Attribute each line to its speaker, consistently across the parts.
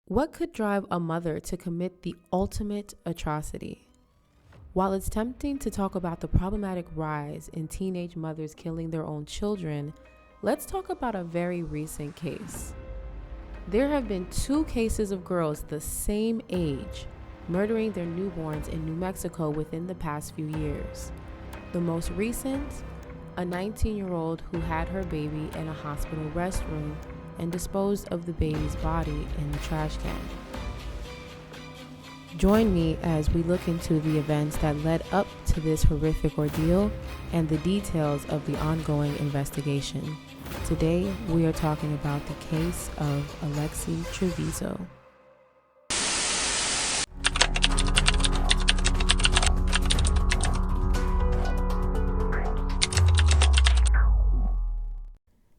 Speaker 1: What could drive a mother to commit the ultimate atrocity? While it's tempting to talk about the problematic rise in teenage mothers killing their own children, let's talk about a very recent case. There have been 2 cases of girls the same age murdering their newborns in New Mexico within the past few years. The most recent, a 19-year-old who had her baby in a hospital restroom and disposed of the baby's body in the trash can. Join me as we look into the events that led up to this horrific ordeal and the details of the ongoing investigation. Today, we are talking about the case of Alexee Trevizo.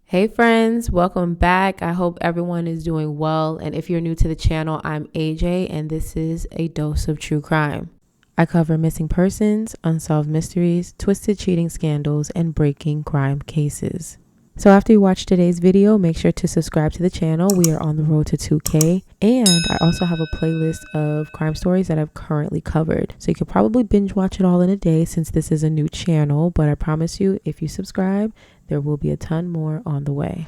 Speaker 1: Hey friends, welcome back. I hope everyone is doing well. And if you're new to the channel, I'm AJ and this is a dose of true crime. I cover missing persons, unsolved mysteries, twisted cheating scandals, and breaking crime cases. So after you watch today's video, make sure to subscribe to the channel. We are on the road to 2K. And I also have a playlist of crime stories that I've currently covered. So you could probably binge watch it all in a day since this is a new channel. But I promise you, if you subscribe, there will be a ton more on the way.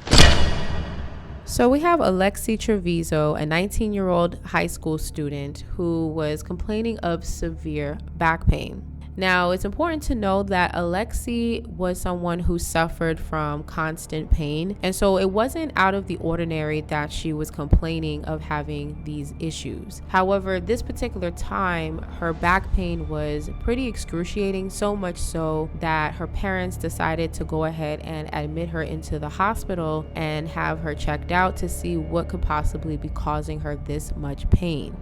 Speaker 1: So we have Alexee Trevizo, a 19-year-old high school student who was complaining of severe back pain. Now, it's important to know that Alexee was someone who suffered from constant pain, and so it wasn't out of the ordinary that she was complaining of having these issues. However, this particular time, her back pain was pretty excruciating, so much so that her parents decided to go ahead and admit her into the hospital and have her checked out to see what could possibly be causing her this much pain.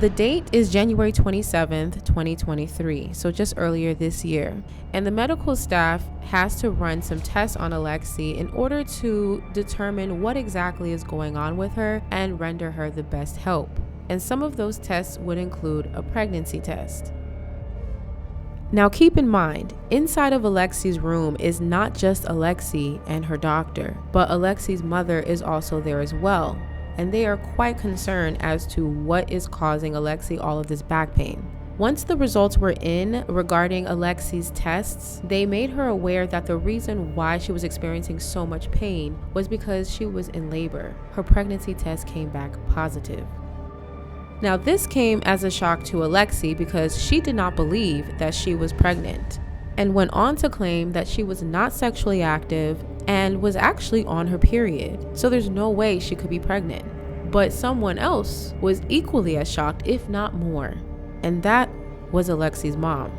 Speaker 1: The date is January 27th, 2023, so just earlier this year. And the medical staff has to run some tests on Alexee in order to determine what exactly is going on with her and render her the best help. And some of those tests would include a pregnancy test. Now keep in mind, inside of Alexee's room is not just Alexee and her doctor, but Alexee's mother is also there as well. And they are quite concerned as to what is causing Alexee all of this back pain. Once the results were in regarding Alexee's tests, they made her aware that the reason why she was experiencing so much pain was because she was in labor. Her pregnancy test came back positive. Now this came as a shock to Alexee because she did not believe that she was pregnant and went on to claim that she was not sexually active and was actually on her period. So there's no way she could be pregnant. But someone else was equally as shocked, if not more. And that was Alexee's mom.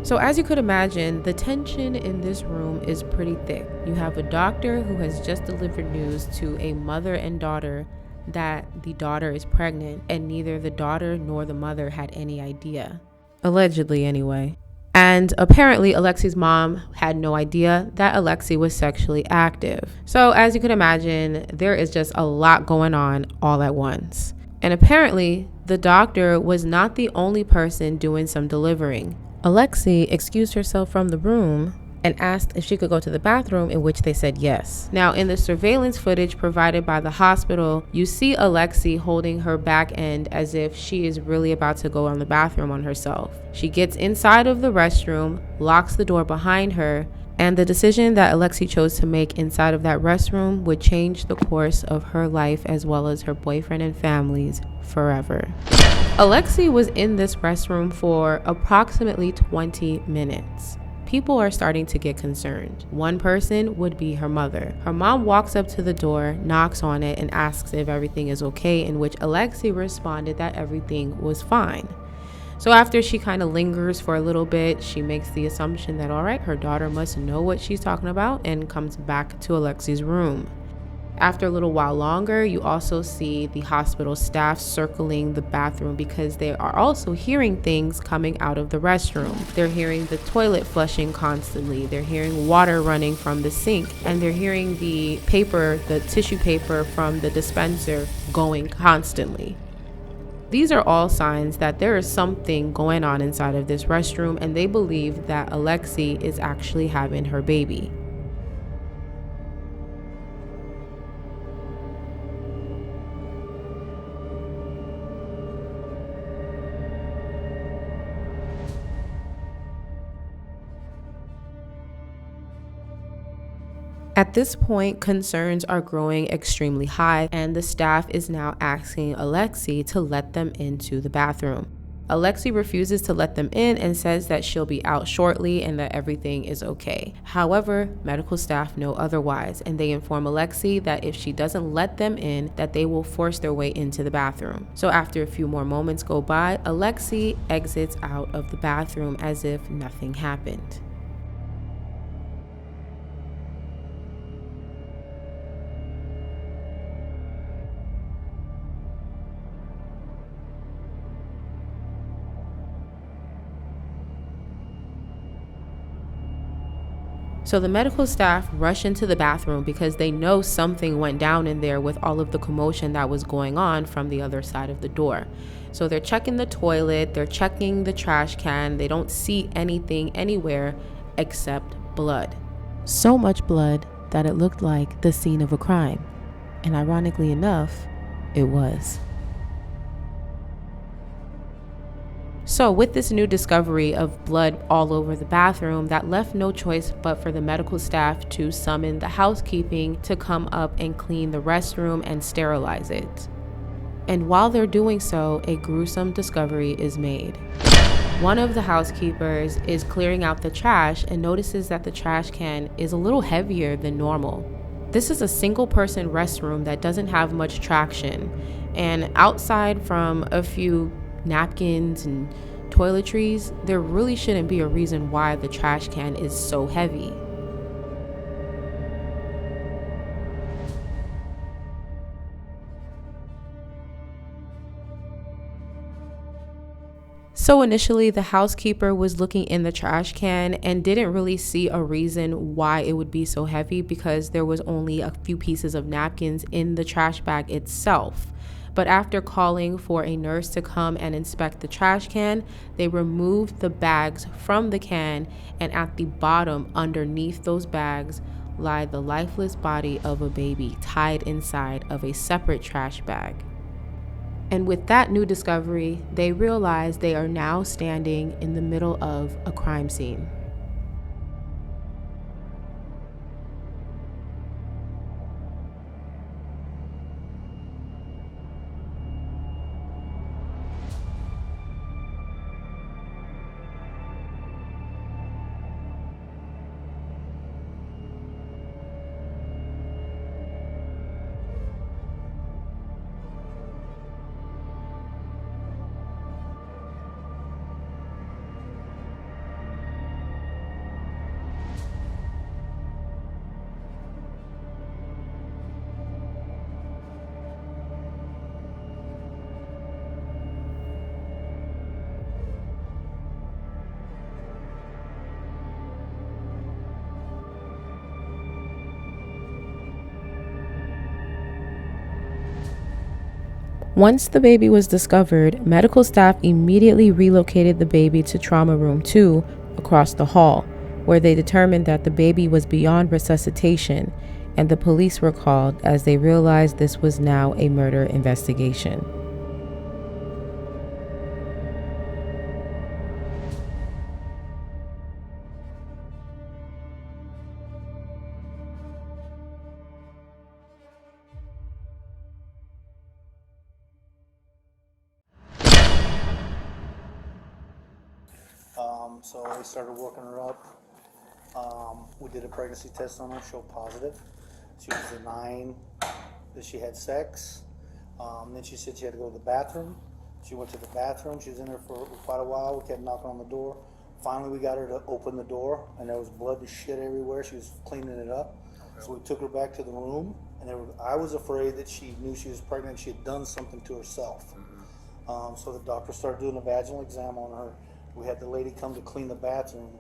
Speaker 1: So as you could imagine, the tension in this room is pretty thick. You have a doctor who has just delivered news to a mother and daughter that the daughter is pregnant, and neither the daughter nor the mother had any idea. Allegedly anyway. And apparently Alexee's mom had no idea that Alexee was sexually active. So as you can imagine, there is just a lot going on all at once. And apparently the doctor was not the only person doing some delivering. Alexee excused herself from the room and asked if she could go to the bathroom, in which they said yes. Now, in the surveillance footage provided by the hospital, you see Alexee holding her back end as if she is really about to go on the bathroom on herself. She gets inside of the restroom, locks the door behind her, and the decision that Alexee chose to make inside of that restroom would change the course of her life as well as her boyfriend and family's forever. Alexee was in this restroom for approximately 20 minutes. People are starting to get concerned. One person would be her mother. Her mom walks up to the door, knocks on it, and asks if everything is okay, in which Alexee responded that everything was fine. So after she kind of lingers for a little bit, she makes the assumption that, all right, her daughter must know what she's talking about, and comes back to Alexee's room. After a little while longer, you also see the hospital staff circling the bathroom because they are also hearing things coming out of the restroom. They're hearing the toilet flushing constantly. They're hearing water running from the sink, and they're hearing the tissue paper from the dispenser going constantly. These are all signs that there is something going on inside of this restroom, and they believe that Alexee is actually having her baby. At this point, concerns are growing extremely high, and the staff is now asking Alexee to let them into the bathroom. Alexee refuses to let them in and says that she'll be out shortly and that everything is okay. However, medical staff know otherwise, and they inform Alexee that if she doesn't let them in, that they will force their way into the bathroom. So after a few more moments go by, Alexee exits out of the bathroom as if nothing happened. So the medical staff rush into the bathroom because they know something went down in there with all of the commotion that was going on from the other side of the door. So they're checking the toilet, they're checking the trash can. They don't see anything anywhere except blood. So much blood that it looked like the scene of a crime. And ironically enough, it was. So with this new discovery of blood all over the bathroom, that left no choice but for the medical staff to summon the housekeeping to come up and clean the restroom and sterilize it. And while they're doing so, a gruesome discovery is made. One of the housekeepers is clearing out the trash and notices that the trash can is a little heavier than normal. This is a single person restroom that doesn't have much traction, and outside from a few napkins and toiletries, there really shouldn't be a reason why the trash can is so heavy. So initially, the housekeeper was looking in the trash can and didn't really see a reason why it would be so heavy because there was only a few pieces of napkins in the trash bag itself. But after calling for a nurse to come and inspect the trash can, they removed the bags from the can, and at the bottom underneath those bags lie the lifeless body of a baby tied inside of a separate trash bag. And with that new discovery, they realize they are now standing in the middle of a crime scene. Once the baby was discovered, medical staff immediately relocated the baby to trauma room 2 across the hall, where they determined that the baby was beyond resuscitation, and the police were called as they realized this was now a murder investigation.
Speaker 2: So we started working her up. We did a pregnancy test on her, showed positive. She was denying that she had sex. Then she said she had to go to the bathroom. She went to the bathroom. She was in there for quite a while. We kept knocking on the door. Finally, we got her to open the door, and there was blood and shit everywhere. She was cleaning it up. Okay. So we took her back to the room, and I was afraid that she knew she was pregnant. She had done something to herself. Mm-hmm. So the doctor started doing a vaginal exam on her. We had the lady come to clean the bathroom.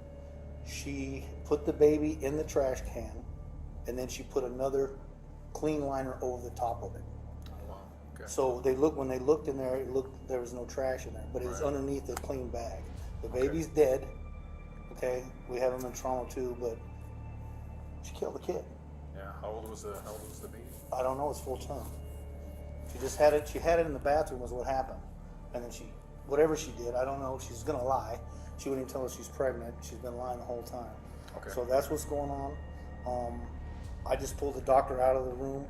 Speaker 2: She put the baby in the trash can, and then she put another clean liner over the top of it. Oh, wow. Okay. So when they looked in there, there was no trash in there, but it was underneath a clean bag. The baby's dead. Okay, we have him in trauma too, but she killed the kid.
Speaker 3: Yeah. How old was the baby?
Speaker 2: I don't know. It's full term. She just had it. She had it in the bathroom. Was what happened, and then whatever she did, I don't know. She's gonna lie. She wouldn't even tell us she's pregnant. She's been lying the whole time. Okay. So that's what's going on. I just pulled the doctor out of the room,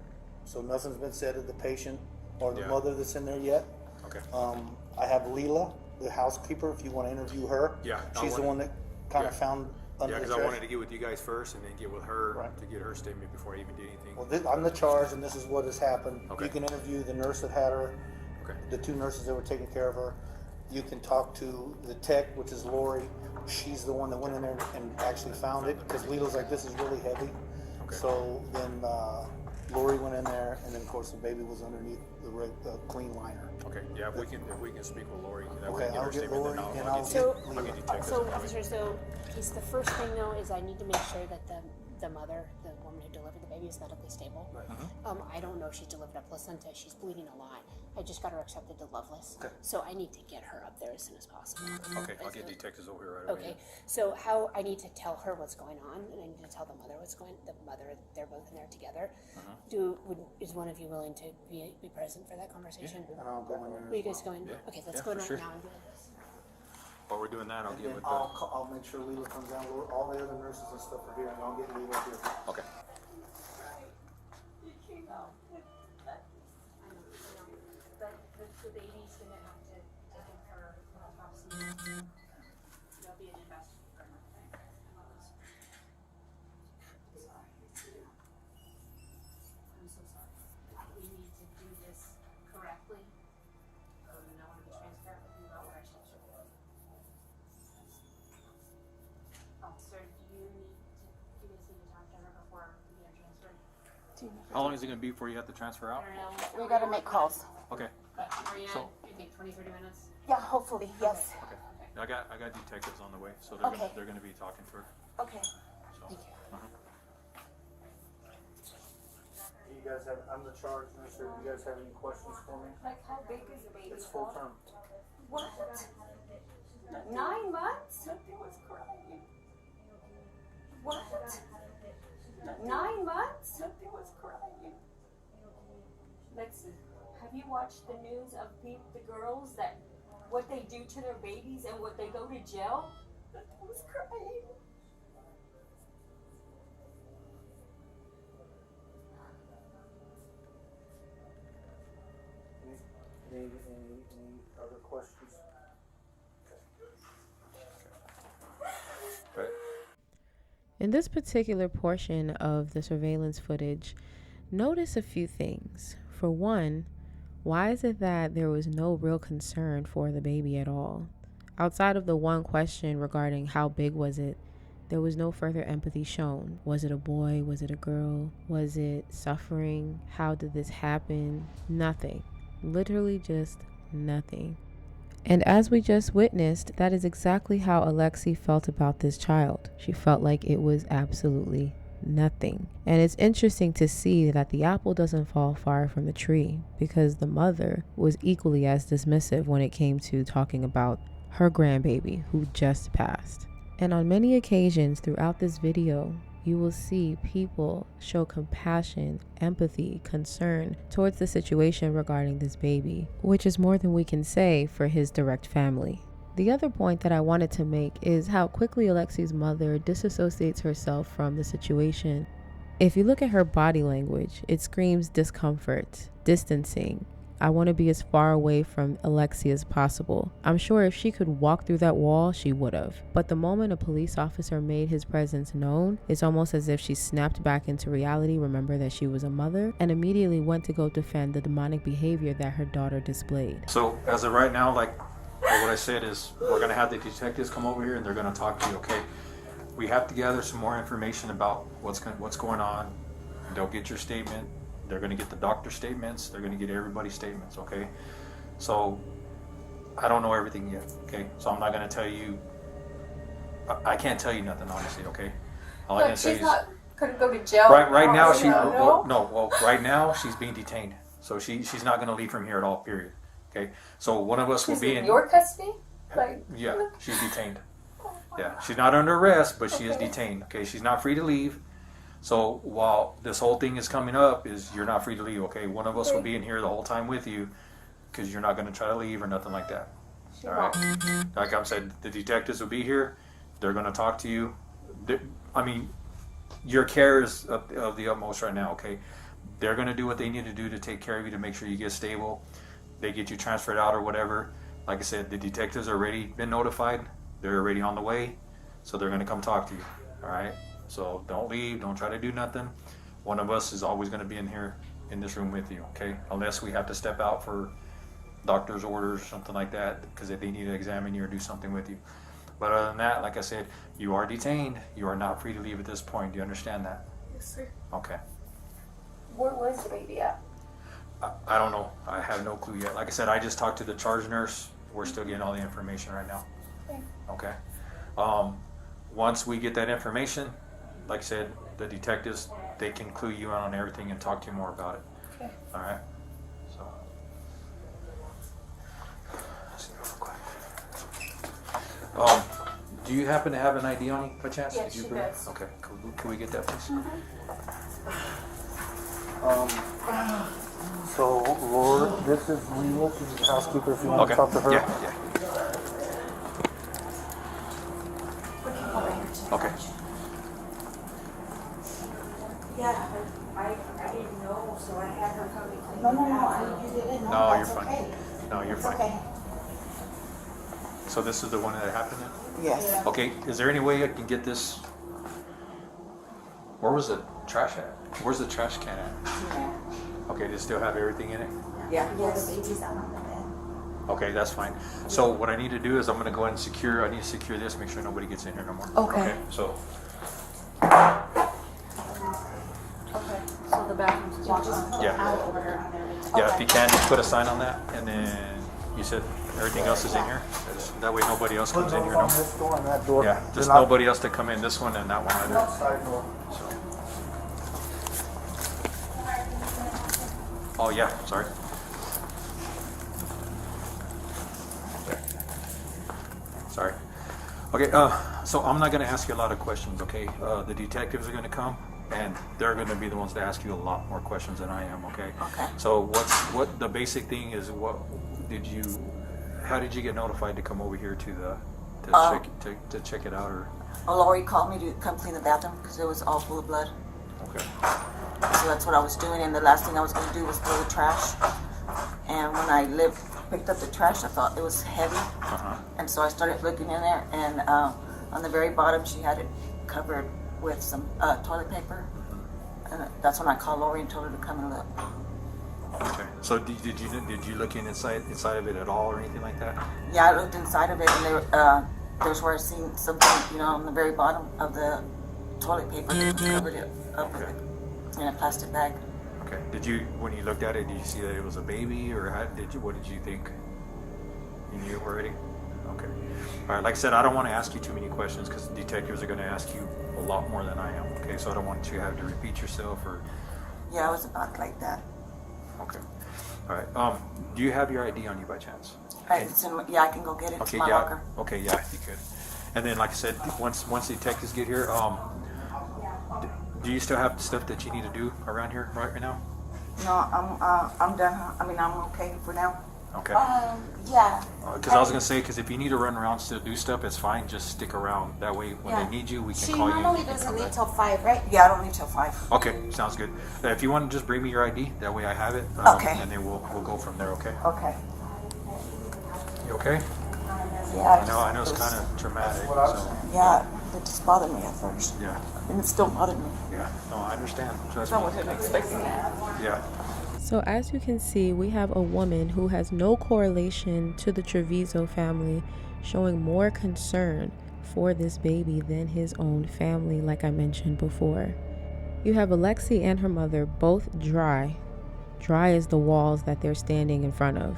Speaker 2: so nothing's been said to the patient or the
Speaker 3: Yeah.
Speaker 2: mother that's in there yet.
Speaker 3: Okay.
Speaker 2: I have Leela, the housekeeper, if you want to interview her.
Speaker 3: Yeah, I
Speaker 2: She's the
Speaker 3: wanna-
Speaker 2: one that kind
Speaker 3: yeah.
Speaker 2: of found under
Speaker 3: Yeah,
Speaker 2: the
Speaker 3: because I
Speaker 2: trash.
Speaker 3: wanted to get with you guys first and then get with her
Speaker 2: Right.
Speaker 3: to get her statement before I even did anything.
Speaker 2: Well, I'm the charge, and this is what has happened.
Speaker 3: Okay.
Speaker 2: You can interview the nurse that had her,
Speaker 3: Okay.
Speaker 2: the two nurses that were taking care of her. You can talk to the tech, which is Lori. She's the one that went in there and actually found it, because Leela's like, this is really heavy.
Speaker 3: Okay.
Speaker 2: So then Lori went in there, and then of course the baby was underneath the clean liner.
Speaker 3: Okay. Yeah, if we can speak with Lori, that
Speaker 2: Okay,
Speaker 3: way I get
Speaker 2: I'll
Speaker 3: her
Speaker 2: get
Speaker 3: statement,
Speaker 2: Lori,
Speaker 3: then
Speaker 2: and
Speaker 3: I'll
Speaker 2: I'll
Speaker 3: get
Speaker 2: get
Speaker 3: I'll
Speaker 2: Leela.
Speaker 3: get detectives.
Speaker 4: So, officer, so the first thing though is I need to make sure that the mother, the woman who delivered the baby, is medically stable. I don't know if she's delivered a placenta. She's bleeding a lot. I just got her accepted to Loveless, so I need to get her up there as soon as possible.
Speaker 3: Okay, I'll get detectives over here right away.
Speaker 4: Okay, so how I need to tell her what's going on, and I need to tell the mother what's going. The mother, they're both in there together. Is one of you willing to be present for that conversation?
Speaker 2: And I'll go in there.
Speaker 4: Will you guys go in?
Speaker 3: Yeah.
Speaker 4: Okay, let's
Speaker 3: Yeah,
Speaker 4: go in
Speaker 3: for
Speaker 4: right
Speaker 3: sure.
Speaker 4: now and do this.
Speaker 3: While we're doing that, I'll
Speaker 2: And
Speaker 3: get
Speaker 2: then
Speaker 3: with
Speaker 2: I'll make sure Leela comes down. All the other nurses and stuff are here, and I'll get Leela here.
Speaker 3: Okay.
Speaker 4: But the baby's gonna have to take her autopsy. There'll be an investigation. I'm so sorry. We need to do this correctly. And I want to be transparent with you about what our steps are going. Officer, do you guys need to talk to her before we get transferred?
Speaker 3: How long is it going to be before you have to transfer out?
Speaker 4: I don't know.
Speaker 5: We gotta make calls.
Speaker 3: Okay.
Speaker 4: Marianne,
Speaker 3: So-
Speaker 4: you think 20, 30 minutes?
Speaker 5: Yeah, hopefully, yes.
Speaker 3: Okay. I got detectives on the way, so
Speaker 5: Okay.
Speaker 3: they're gonna be talking to her.
Speaker 5: Okay.
Speaker 3: So.
Speaker 4: Thank you.
Speaker 2: You guys have, I'm the charge nurse here. Do you guys have any questions for me?
Speaker 5: Like, how big is the baby?
Speaker 2: It's full term.
Speaker 5: What? 9 months? Nothing was crying. What? 9 months? Nothing was crying. Lexi, have you watched the news of the girls that what they do to their babies and what they go to jail? Nothing was crying.
Speaker 2: Any other questions?
Speaker 3: Right.
Speaker 1: In this particular portion of the surveillance footage, notice a few things. For one, why is it that there was no real concern for the baby at all? Outside of the one question regarding how big was it, there was no further empathy shown. Was it a boy? Was it a girl? Was it suffering? How did this happen? Nothing. Literally just nothing. And as we just witnessed, that is exactly how Alexee felt about this child. She felt like it was absolutely nothing. And it's interesting to see that the apple doesn't fall far from the tree, because the mother was equally as dismissive when it came to talking about her grandbaby who just passed. And on many occasions throughout this video, you will see people show compassion, empathy, concern towards the situation regarding this baby, which is more than we can say for his direct family. The other point that I wanted to make is how quickly Alexee's mother disassociates herself from the situation. If you look at her body language, it screams discomfort, distancing. I want to be as far away from Alexee as possible. I'm sure if she could walk through that wall, she would have. But the moment a police officer made his presence known, it's almost as if she snapped back into reality, remember that she was a mother, and immediately went to go defend the demonic behavior that her daughter displayed.
Speaker 3: So as of right now, like what I said is, we're gonna have the detectives come over here and they're gonna talk to you. Okay, we have to gather some more information about what's going on. They'll get your statement. They're going to get the doctor's statements. They're going to get everybody's statements, okay? So, I don't know everything yet, okay? So I'm not going to tell you, I can't tell you nothing, honestly, okay? All I can
Speaker 5: But
Speaker 3: tell
Speaker 5: she's
Speaker 3: you is,
Speaker 5: not gonna go to jail.
Speaker 3: right now,
Speaker 5: No.
Speaker 3: right now, she's being detained. So she's not going to leave from here at all, period, okay? So one of us will
Speaker 5: She's
Speaker 3: be
Speaker 5: in your custody? Like,
Speaker 3: yeah, she's detained. Yeah, she's not under arrest, but she is detained, okay? She's not free to leave. So while this whole thing is coming up, is you're not free to leave, okay? One of us will be in here the whole time with you, because you're not going to try to leave or nothing like that. All right? Like I said, the detectives will be here. They're going to talk to you. I mean, your care is of the utmost right now, okay? They're going to do what they need to do to take care of you, to make sure you get stable. They get you transferred out or whatever. Like I said, the detectives are already been notified. They're already on the way. So they're going to come talk to you, all right? So don't leave. Don't try to do nothing. One of us is always going to be in here, in this room with you, okay? Unless we have to step out for doctor's orders or something like that, because if they need to examine you or do something with you. But other than that, like I said, you are detained. You are not free to leave at this point. Do you understand that?
Speaker 5: Yes, sir.
Speaker 3: Okay.
Speaker 5: Where was the baby at?
Speaker 3: I don't know. I have no clue yet. Like I said, I just talked to the charge nurse. We're still getting all the information right now.
Speaker 5: Okay.
Speaker 3: Okay. Once we get that information, like I said, the detectives, they can clue you in on everything and talk to you more about it.
Speaker 5: Okay.
Speaker 3: All right. So, let's see real quick. Do you happen to have an ID on you by chance?
Speaker 5: Yes,
Speaker 3: Did you
Speaker 5: she
Speaker 3: bring it?
Speaker 5: does.
Speaker 3: Okay. Can we get that, please?
Speaker 2: So, Laura, this is Leela, she's the housekeeper, if you want
Speaker 3: Okay.
Speaker 2: to talk to her.
Speaker 3: Yeah. Okay.
Speaker 6: Yeah, I didn't know, so I had her come and clean
Speaker 7: No,
Speaker 6: it
Speaker 7: no,
Speaker 6: out.
Speaker 7: no, you didn't know.
Speaker 3: No, you're
Speaker 7: That's
Speaker 3: fine.
Speaker 7: okay.
Speaker 3: No, you're
Speaker 7: It's
Speaker 3: fine.
Speaker 7: okay.
Speaker 3: So this is the one that happened then?
Speaker 7: Yes.
Speaker 3: Okay, is there any way I can get this? Where was the trash at? Where's the trash can at?
Speaker 7: Yeah.
Speaker 3: Okay, does it still have everything in it?
Speaker 7: Yeah.
Speaker 6: Yes.
Speaker 7: The baby's out on the bed.
Speaker 3: Okay, that's fine. So what I need to do is I'm gonna go ahead and secure, I need to secure this, make sure nobody gets in here no more.
Speaker 7: Okay.
Speaker 3: So,
Speaker 5: Okay. So the bathroom's
Speaker 7: Y'all just put
Speaker 3: Yeah.
Speaker 7: out order on there.
Speaker 3: yeah, if you can, just put a sign on that, and then you said everything else is in here? That way nobody else
Speaker 2: Put
Speaker 3: comes in
Speaker 2: those
Speaker 3: here
Speaker 2: on
Speaker 3: no more.
Speaker 2: this door and that door.
Speaker 3: Yeah, just
Speaker 2: They're not-
Speaker 3: nobody else to come in, this one and that one either.
Speaker 2: Outside door.
Speaker 3: So. Oh yeah, sorry. Sorry. Okay, so I'm not gonna ask you a lot of questions, okay? The detectives are gonna come and they're gonna be the ones to ask you a lot more questions than I am, okay?
Speaker 7: Okay.
Speaker 3: So what the basic thing is, how did you get notified to come over here to check it out, or?
Speaker 6: Lori called me to come clean the bathroom because it was all full of blood.
Speaker 3: Okay.
Speaker 6: So that's what I was doing, and the last thing I was going to do was throw the trash. And when I picked up the trash, I thought it was heavy, and so I started looking in there, and on the very bottom she had it covered with some toilet paper, and that's when I called Lori and told her to come and look.
Speaker 3: Okay. So did you look inside of it at all or anything like that?
Speaker 6: Yeah, I looked inside of it, and there's where I seen something, on the very bottom of the toilet paper that covered it up with it in a plastic bag.
Speaker 3: Okay. When you looked at it, did you see that it was a baby, or what did you think? You knew already? Okay. All right. Like I said, I don't want to ask you too many questions because the detectives are going to ask you a lot more than I am. Okay. So I don't want you to have to repeat yourself or.
Speaker 6: Yeah, I was about like that.
Speaker 3: Okay. All right. Do you have your ID on you by chance?
Speaker 6: I can go get it. It's
Speaker 3: Okay.
Speaker 6: in my
Speaker 3: Yeah.
Speaker 6: locker.
Speaker 3: Okay. Yeah. You could. And then, like I said, once the detectives get here, do you still have stuff that you need to do around here right now?
Speaker 6: No, I'm done. I mean, I'm okay for now.
Speaker 3: Okay.
Speaker 7: Yeah.
Speaker 3: Because I was gonna say, because if you need to run around still do stuff, it's fine. Just stick around. That way, when
Speaker 7: Yeah.
Speaker 3: they need you, we can
Speaker 7: She
Speaker 3: call you. and
Speaker 7: normally
Speaker 3: you can
Speaker 7: doesn't
Speaker 3: come
Speaker 7: leave
Speaker 3: back.
Speaker 7: till 5, right?
Speaker 6: Yeah, I don't need till 5.
Speaker 3: Okay, sounds good. If you want to just bring me your ID, that way I have it.
Speaker 6: Okay.
Speaker 3: And then we'll go from there. Okay.
Speaker 6: Okay.
Speaker 3: You okay?
Speaker 6: Yeah.
Speaker 3: I know it's kind of traumatic. So
Speaker 6: Yeah, it just bothered me at first,
Speaker 3: yeah,
Speaker 6: and it still bothered me.
Speaker 3: yeah. No, I understand. Trust
Speaker 6: I
Speaker 3: me.
Speaker 6: wasn't expecting that.
Speaker 3: Yeah.
Speaker 1: So as you can see, we have a woman who has no correlation to the Trevizo family showing more concern for this baby than his own family, like I mentioned before. You have Alexee and her mother both dry as the walls that they're standing in front of.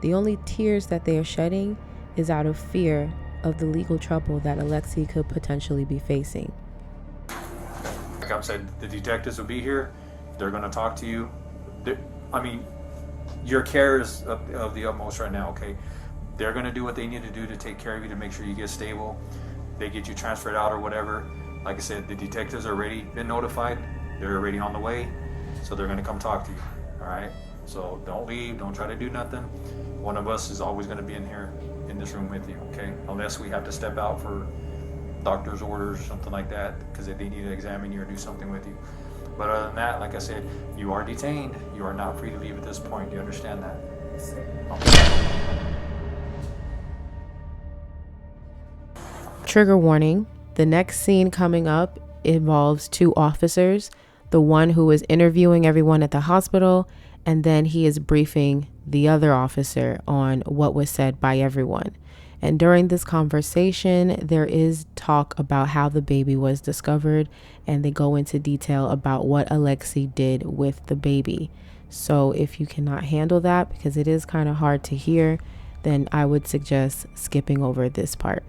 Speaker 1: The only tears that they are shedding is out of fear of the legal trouble that Alexee could potentially be facing.
Speaker 3: Like I said, the detectives will be here. They're going to talk to you. Your care is of the utmost right now, okay? They're going to do what they need to do to take care of you, to make sure you get stable. They get you transferred out or whatever. Like I said, the detectives are already been notified. They're already on the way. So they're going to come talk to you, all right? So don't leave. Don't try to do nothing. One of us is always going to be in here, in this room with you, okay? Unless we have to step out for doctor's orders or something like that, because they need to examine you or do something with you. But other than that, like I said, you are detained. You are not free to leave at this point. Do you understand that? Okay.
Speaker 1: Trigger warning. The next scene coming up involves 2 officers, the one who is interviewing everyone at the hospital, and then he is briefing the other officer on what was said by everyone. And during this conversation, there is talk about how the baby was discovered, and they go into detail about what Alexee did with the baby. So if you cannot handle that, because it is kind of hard to hear, then I would suggest skipping over this part.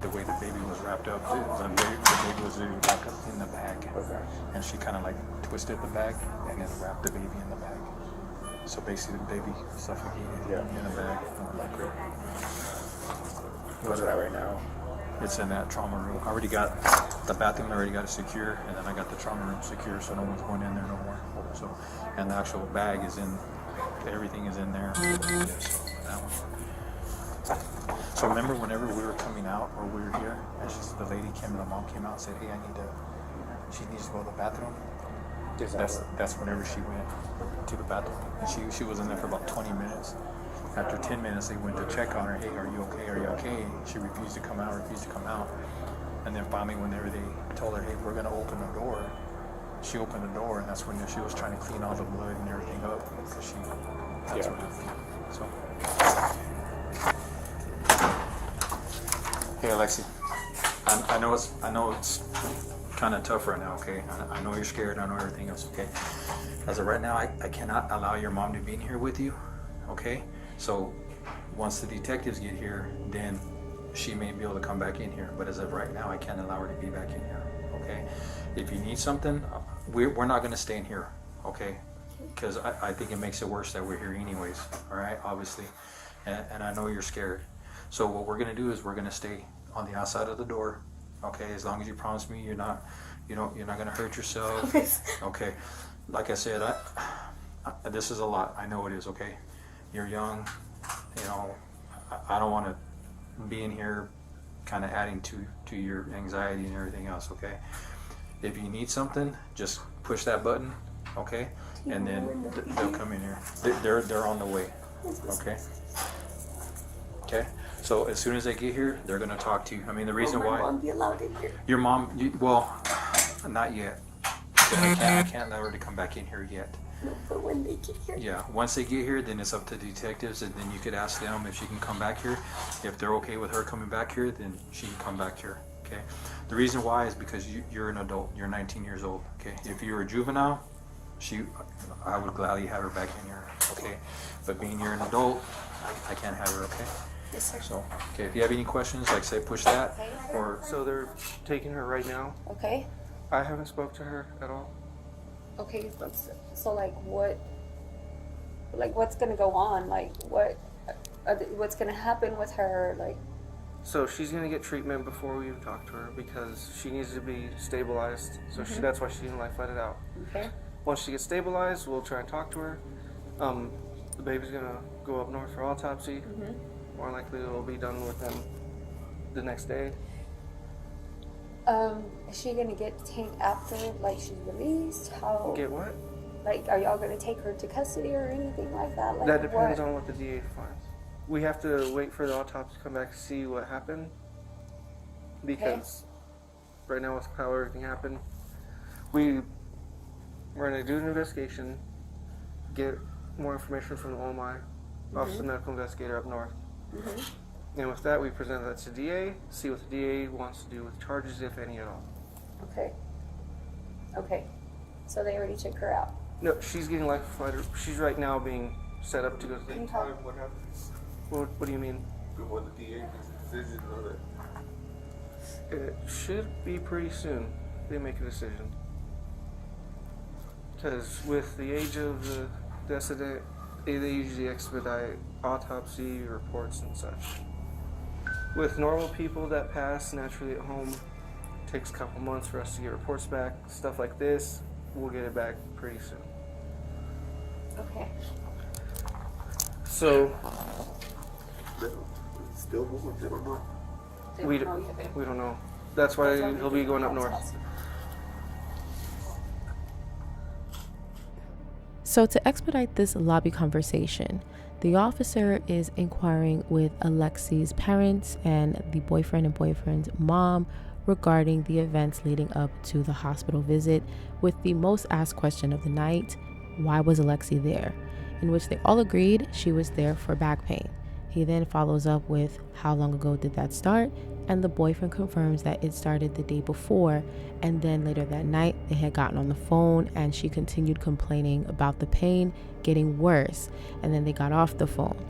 Speaker 3: The way the baby was wrapped up, the baby was wrapped up in the bag. Okay. And she kind of like twisted the bag and then wrapped the baby in the bag. So basically the baby suffocated in the bag.
Speaker 8: What's that right now?
Speaker 3: It's in that trauma room. I already got the bathroom, I already got it secure, and then I got the trauma room secure, so no one's going in there no more. So, and the actual bag is in, everything is in there. So that one. So remember whenever we were coming out or we were here, and the lady came, the mom came out and said, hey, she needs to go to the bathroom. That's whenever she went to the bathroom. And she was in there for about 20 minutes. After 10 minutes, they went to check on her. Hey, are you okay? Are you okay? She refused to come out, And then finally, whenever they told her, hey, we're going to open the door, she opened the door, and that's when she was trying to clean all the blood and everything up. Because that's what happened. So. Hey, Alexee. I know it's kind of tough right now, okay? I know you're scared. I know everything else, okay? As of right now, I cannot allow your mom to be in here with you, okay? So once the detectives get here, then she may be able to come back in here. But as of right now, I can't allow her to be back in here, okay? If you need something, we're not going to stay in here, okay? Because I think it makes it worse that we're here anyways, all right? Obviously, and I know you're scared. So what we're going to do is we're going to stay on the outside of the door, okay? As long as you promise me you're not going to hurt yourself, okay? Like I said, this is a lot. I know it is, okay? You're young, I don't want to be in here kind of adding to your anxiety and everything else, okay? If you need something, just push that button, okay? And then they'll come in here. They're on the way, okay? Okay? So as soon as they get here, they're going to talk to you. I mean, the reason why...
Speaker 7: Will my mom be allowed in here?
Speaker 3: Your mom, well, not yet. I can't allow her to come back in here yet.
Speaker 7: No, but when they get here.
Speaker 3: Yeah, once they get here, then it's up to the detectives, and then you could ask them if she can come back here. If they're okay with her coming back here, then she can come back here, okay? The reason why is because you're an adult. You're 19 years old, okay? If you were a juvenile, I would gladly have her back in here, okay? But being you're an adult, I can't have her, okay?
Speaker 7: Yes, sir.
Speaker 3: So, okay, if you have any questions, like say push that,
Speaker 7: Okay.
Speaker 3: or...
Speaker 8: So they're taking her right now.
Speaker 7: Okay.
Speaker 8: I haven't spoke to her at all.
Speaker 5: Okay, so like what's gonna go on? Like what's gonna happen with her? Like,
Speaker 8: So she's gonna get treatment before we even talk to her because she needs to be stabilized. So that's why she didn't let it out.
Speaker 5: okay,
Speaker 8: Once she gets stabilized, we'll try and talk to her. The baby's gonna go up north for autopsy. More likely it'll be done with them the next day.
Speaker 5: is she gonna get detained after like she's released? How?
Speaker 8: Get what?
Speaker 5: Like, are y'all gonna take her to custody or anything like that? Like,
Speaker 8: That depends on what the DA finds. We have to wait for the autopsy to come back to see what happened. Because right now with how everything happened, we're gonna do an investigation, get more information from the OMI, Office of Medical Investigator up north. And with that, we present that to the DA, see what the DA wants to do with charges, if any at all.
Speaker 5: Okay. Okay. So they already took her out.
Speaker 8: No, she's getting life flight. She's right now being set up to go to the...
Speaker 9: What happens?
Speaker 8: What do you mean?
Speaker 9: Before the DA makes a decision or that?
Speaker 8: It should be pretty soon they make a decision. Because with the age of the decedent, they usually expedite autopsy reports and such. With normal people that pass naturally at home, it takes a couple months for us to get reports back. Stuff like this, we'll get it back pretty soon.
Speaker 5: Okay.
Speaker 8: So,
Speaker 9: Still moving to
Speaker 8: We don't know. That's why he'll be going up north.
Speaker 1: So to expedite this lobby conversation, the officer is inquiring with Alexee's parents and the boyfriend and boyfriend's mom regarding the events leading up to the hospital visit, with the most asked question of the night: why was Alexee there? In which they all agreed she was there for back pain. He then follows up with how long ago did that start, and the boyfriend confirms that it started the day before, and then later that night they had gotten on the phone and she continued complaining about the pain getting worse, and then they got off the phone.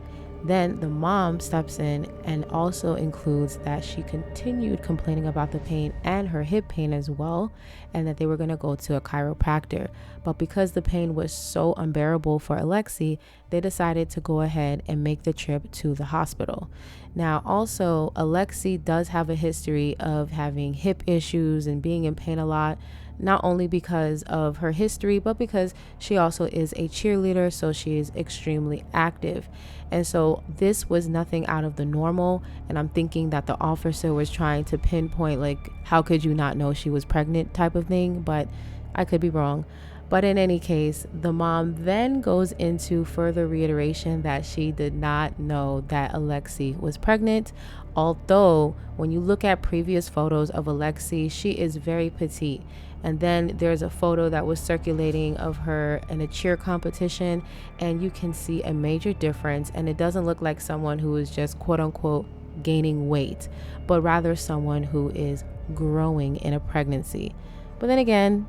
Speaker 1: Then the mom steps in and also includes that she continued complaining about the pain and her hip pain as well, and that they were going to go to a chiropractor. But because the pain was so unbearable for Alexee, they decided to go ahead and make the trip to the hospital. Now, also, Alexee does have a history of having hip issues and being in pain a lot, not only because of her history, but because she also is a cheerleader, so she is extremely active. And so this was nothing out of the normal, and I'm thinking that the officer was trying to pinpoint, like, how could you not know she was pregnant type of thing, but I could be wrong. But in any case, the mom then goes into further reiteration that she did not know that Alexee was pregnant. Although when you look at previous photos of Alexee, she is very petite. And then there's a photo that was circulating of her in a cheer competition, and you can see a major difference. And it doesn't look like someone who is just quote unquote gaining weight, but rather someone who is growing in a pregnancy. But then again,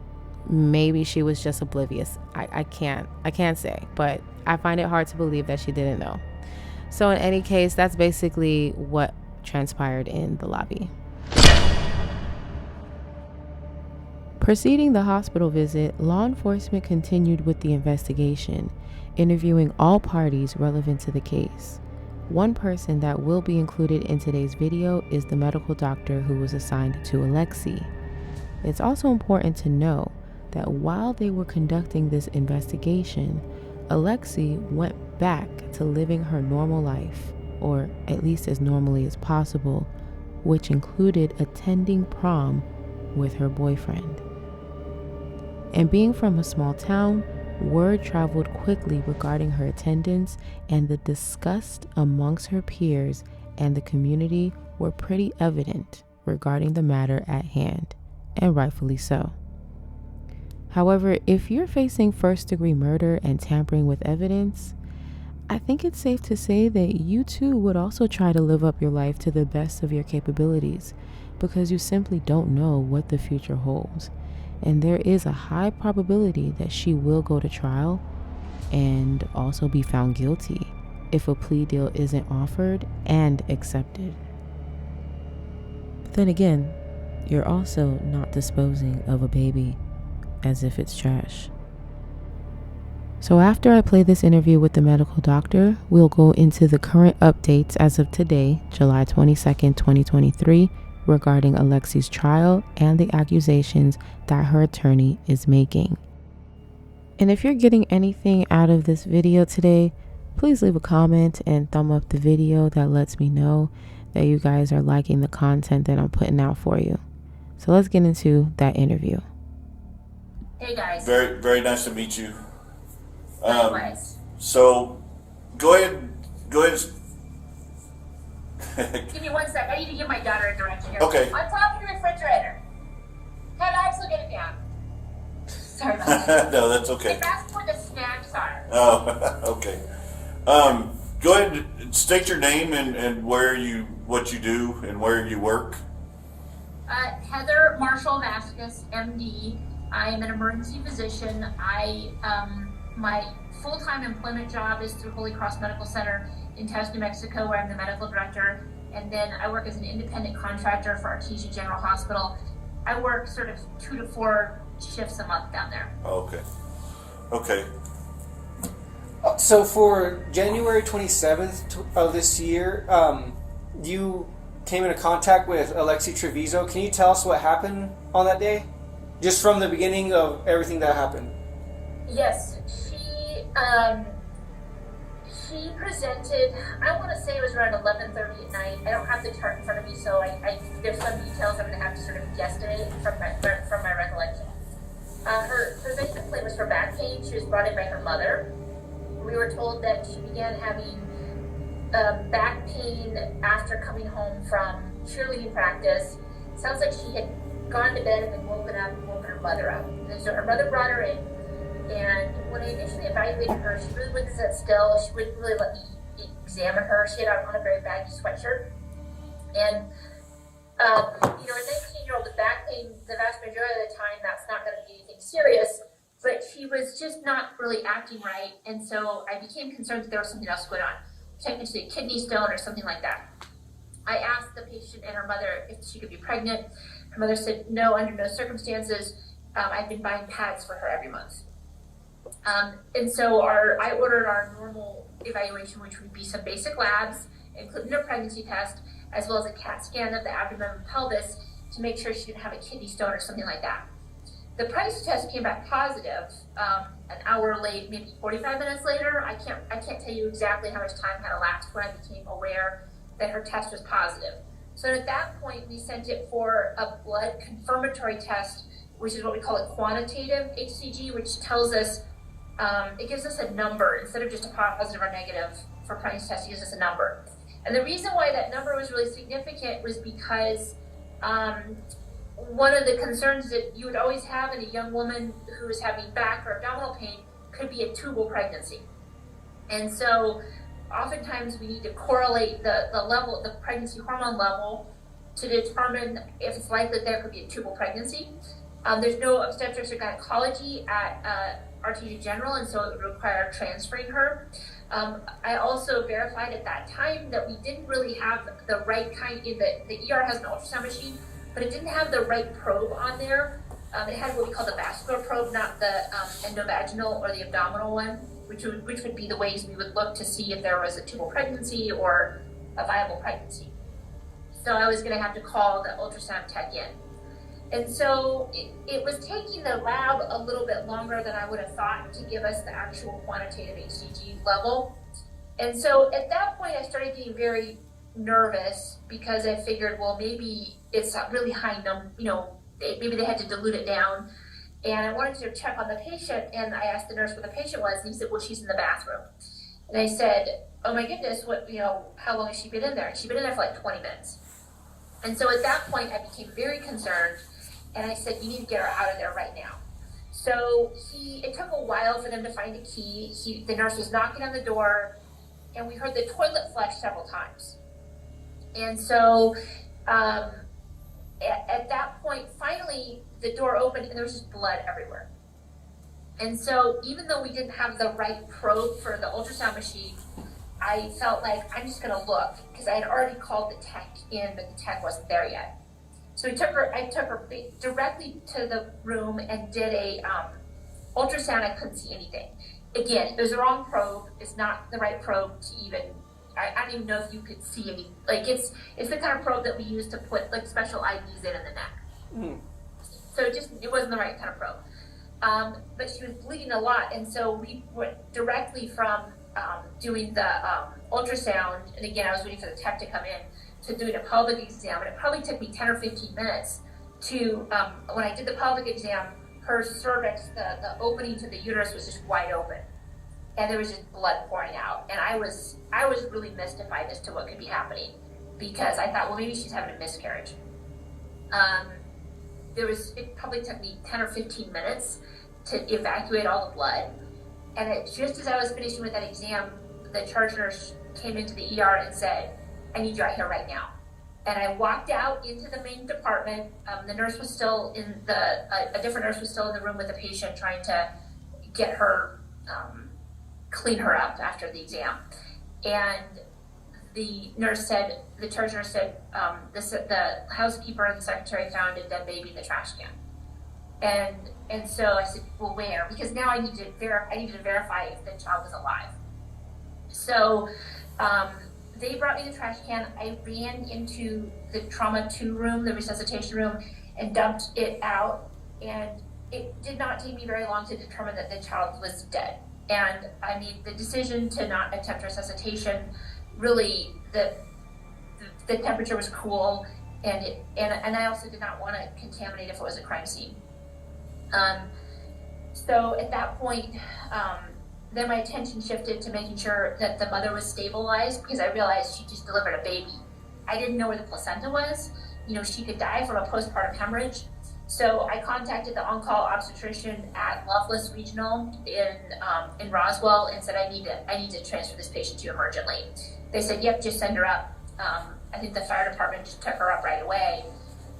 Speaker 1: maybe she was just oblivious. I can't say, but I find it hard to believe that she didn't know. So in any case, that's basically what transpired in the lobby. Preceding the hospital visit, law enforcement continued with the investigation, interviewing all parties relevant to the case. One person that will be included in today's video is the medical doctor who was assigned to Alexee. It's also important to know that while they were conducting this investigation, Alexee went back to living her normal life, or at least as normally as possible, which included attending prom with her boyfriend. And being from a small town, word traveled quickly regarding her attendance, and the disgust amongst her peers and the community were pretty evident regarding the matter at hand, and rightfully so. However, if you're facing first-degree murder and tampering with evidence, I think it's safe to say that you too would also try to live up your life to the best of your capabilities, because you simply don't know what the future holds. And there is a high probability that she will go to trial and also be found guilty if a plea deal isn't offered and accepted. But then again, you're also not disposing of a baby as if it's trash. So after I play this interview with the medical doctor, we'll go into the current updates as of today, July 22nd, 2023, regarding Alexee's trial and the accusations that her attorney is making. And if you're getting anything out of this video today, please leave a comment and thumb up the video. That lets me know that you guys are liking the content that I'm putting out for you. So let's get into that interview.
Speaker 10: Hey guys.
Speaker 11: Very, very nice to meet you.
Speaker 10: Likewise.
Speaker 11: So, go ahead.
Speaker 10: Give me 1 sec. I need to give my daughter a direction here.
Speaker 11: Okay.
Speaker 10: On top of the refrigerator. Have Axel get it down. Sorry about that.
Speaker 11: No, that's okay.
Speaker 10: That's where the snacks are.
Speaker 11: Oh, okay. Go ahead and state your name and what you do and where you work.
Speaker 10: Heather Marshall Vasquez, MD. I am an emergency physician. My full-time employment job is through Holy Cross Medical Center in Taos, New Mexico, where I'm the medical director. And then I work as an independent contractor for Artesia General Hospital. I work sort of 2 to 4 shifts a month down there.
Speaker 11: Okay. Okay.
Speaker 8: So for January 27th of this year, you came into contact with Alexee Trevizo. Can you tell us what happened on that day? Just from the beginning
Speaker 10: she presented, I want to say it was around 11:30 at night. I don't have the chart in front of me, so there's some details I'm going to have to sort of guesstimate from my recollection. Her presenting complaint was for back pain. She was brought in by her mother. We were told that she began having back pain after coming home from cheerleading practice. Sounds like she had gone to bed and then woken her mother up. And so her mother brought her in, and when I initially evaluated her, she really wouldn't sit still. She wouldn't really let me examine her. She had on a very baggy sweatshirt. And, a 19-year-old with back pain, the vast majority of the time, that's not going to be anything serious. But she was just not really acting right, and so I became concerned that there was something else going on, potentially a kidney stone or something like that. I asked the patient and her mother if she could be pregnant. Her mother said, no, under no circumstances. I've been buying pads for her every month. And so I ordered our normal evaluation, which would be some basic labs, including a pregnancy test, as well as a CAT scan of the abdomen and pelvis to make sure she didn't have a kidney stone or something like that. The pregnancy test came back positive an hour late, maybe 45 minutes later. I can't tell you exactly how much time had elapsed when I became aware that her test was positive. So at that point, we sent it for a blood confirmatory test, which is what we call a quantitative HCG, which tells us, it gives us a number instead of just a positive or negative for pregnancy test. It gives us a number. And the reason why that number was really significant was because one of the concerns that you would always have in a young woman who is having back or abdominal pain could be a tubal pregnancy. And so oftentimes we need to correlate the level, the pregnancy hormone level, to determine if it's likely that there could be a tubal pregnancy. There's no obstetrics or gynecology at RTG General, and so it would require transferring her. I also verified at that time that we didn't really have the right kind. The ER has an ultrasound machine, but it didn't have the right probe on there. It had what we call the vascular probe, not the endovaginal or the abdominal one, which would be the ways we would look to see if there was a tubal pregnancy or a viable pregnancy. So I was going to have to call the ultrasound tech in. And so it was taking the lab a little bit longer than I would have thought to give us the actual quantitative HCG level. And so at that point, I started getting very nervous because I figured, well, maybe it's a really high number, maybe they had to dilute it down. And I wanted to check on the patient, and I asked the nurse where the patient was, and he said, well, she's in the bathroom. And I said, oh my goodness, how long has she been in there? And she'd been in there for like 20 minutes. And so at that point, I became very concerned, and I said, you need to get her out of there right now. So it took a while for them to find a key. The nurse was knocking on the door, and we heard the toilet flush several times. And so at that point, finally, the door opened and there was just blood everywhere. And so even though we didn't have the right probe for the ultrasound machine, I felt like I'm just going to look, because I had already called the tech in, but the tech wasn't there yet. So I took her directly to the room and did a ultrasound. I couldn't see anything. Again, it was the wrong probe. It's not the right probe to even, I don't even know if you could see any, it's the kind of probe that we use to put special IVs in the neck. Mm. So it wasn't the right kind of probe. But she was bleeding a lot, and so we went directly from doing the ultrasound, and again, I was waiting for the tech to come in, to doing a pelvic exam, and it probably took me 10 or 15 minutes to, when I did the pelvic exam, her cervix, the opening to the uterus was just wide open, and there was just blood pouring out, and I was really mystified as to what could be happening, because I thought, well, maybe she's having a miscarriage. It probably took me 10 or 15 minutes to evacuate all the blood, and just as I was finishing with that exam, the charge nurse came into the ER and said, I need you out here right now. And I walked out into the main department. The nurse was still a different nurse was still in the room with the patient, trying to get her, clean her up after the exam. And the charge nurse said, the housekeeper and the secretary found a dead baby in the trash can. And so I said, well, where? Because now I needed to verify if the child was alive. So they brought me the trash can. I ran into the trauma 2 room, the resuscitation room, and dumped it out. And it did not take me very long to determine that the child was dead. And I mean, the decision to not attempt resuscitation, really, the temperature was cool, and I also did not want to contaminate if it was a crime scene. So at that point, then my attention shifted to making sure that the mother was stabilized, because I realized she just delivered a baby. I didn't know where the placenta was. You know, she could die from a postpartum hemorrhage. So I contacted the on-call obstetrician at Loveless Regional in Roswell and said, I need to transfer this patient to you emergently. They said, yep, just send her up. I think the fire department just took her up right away.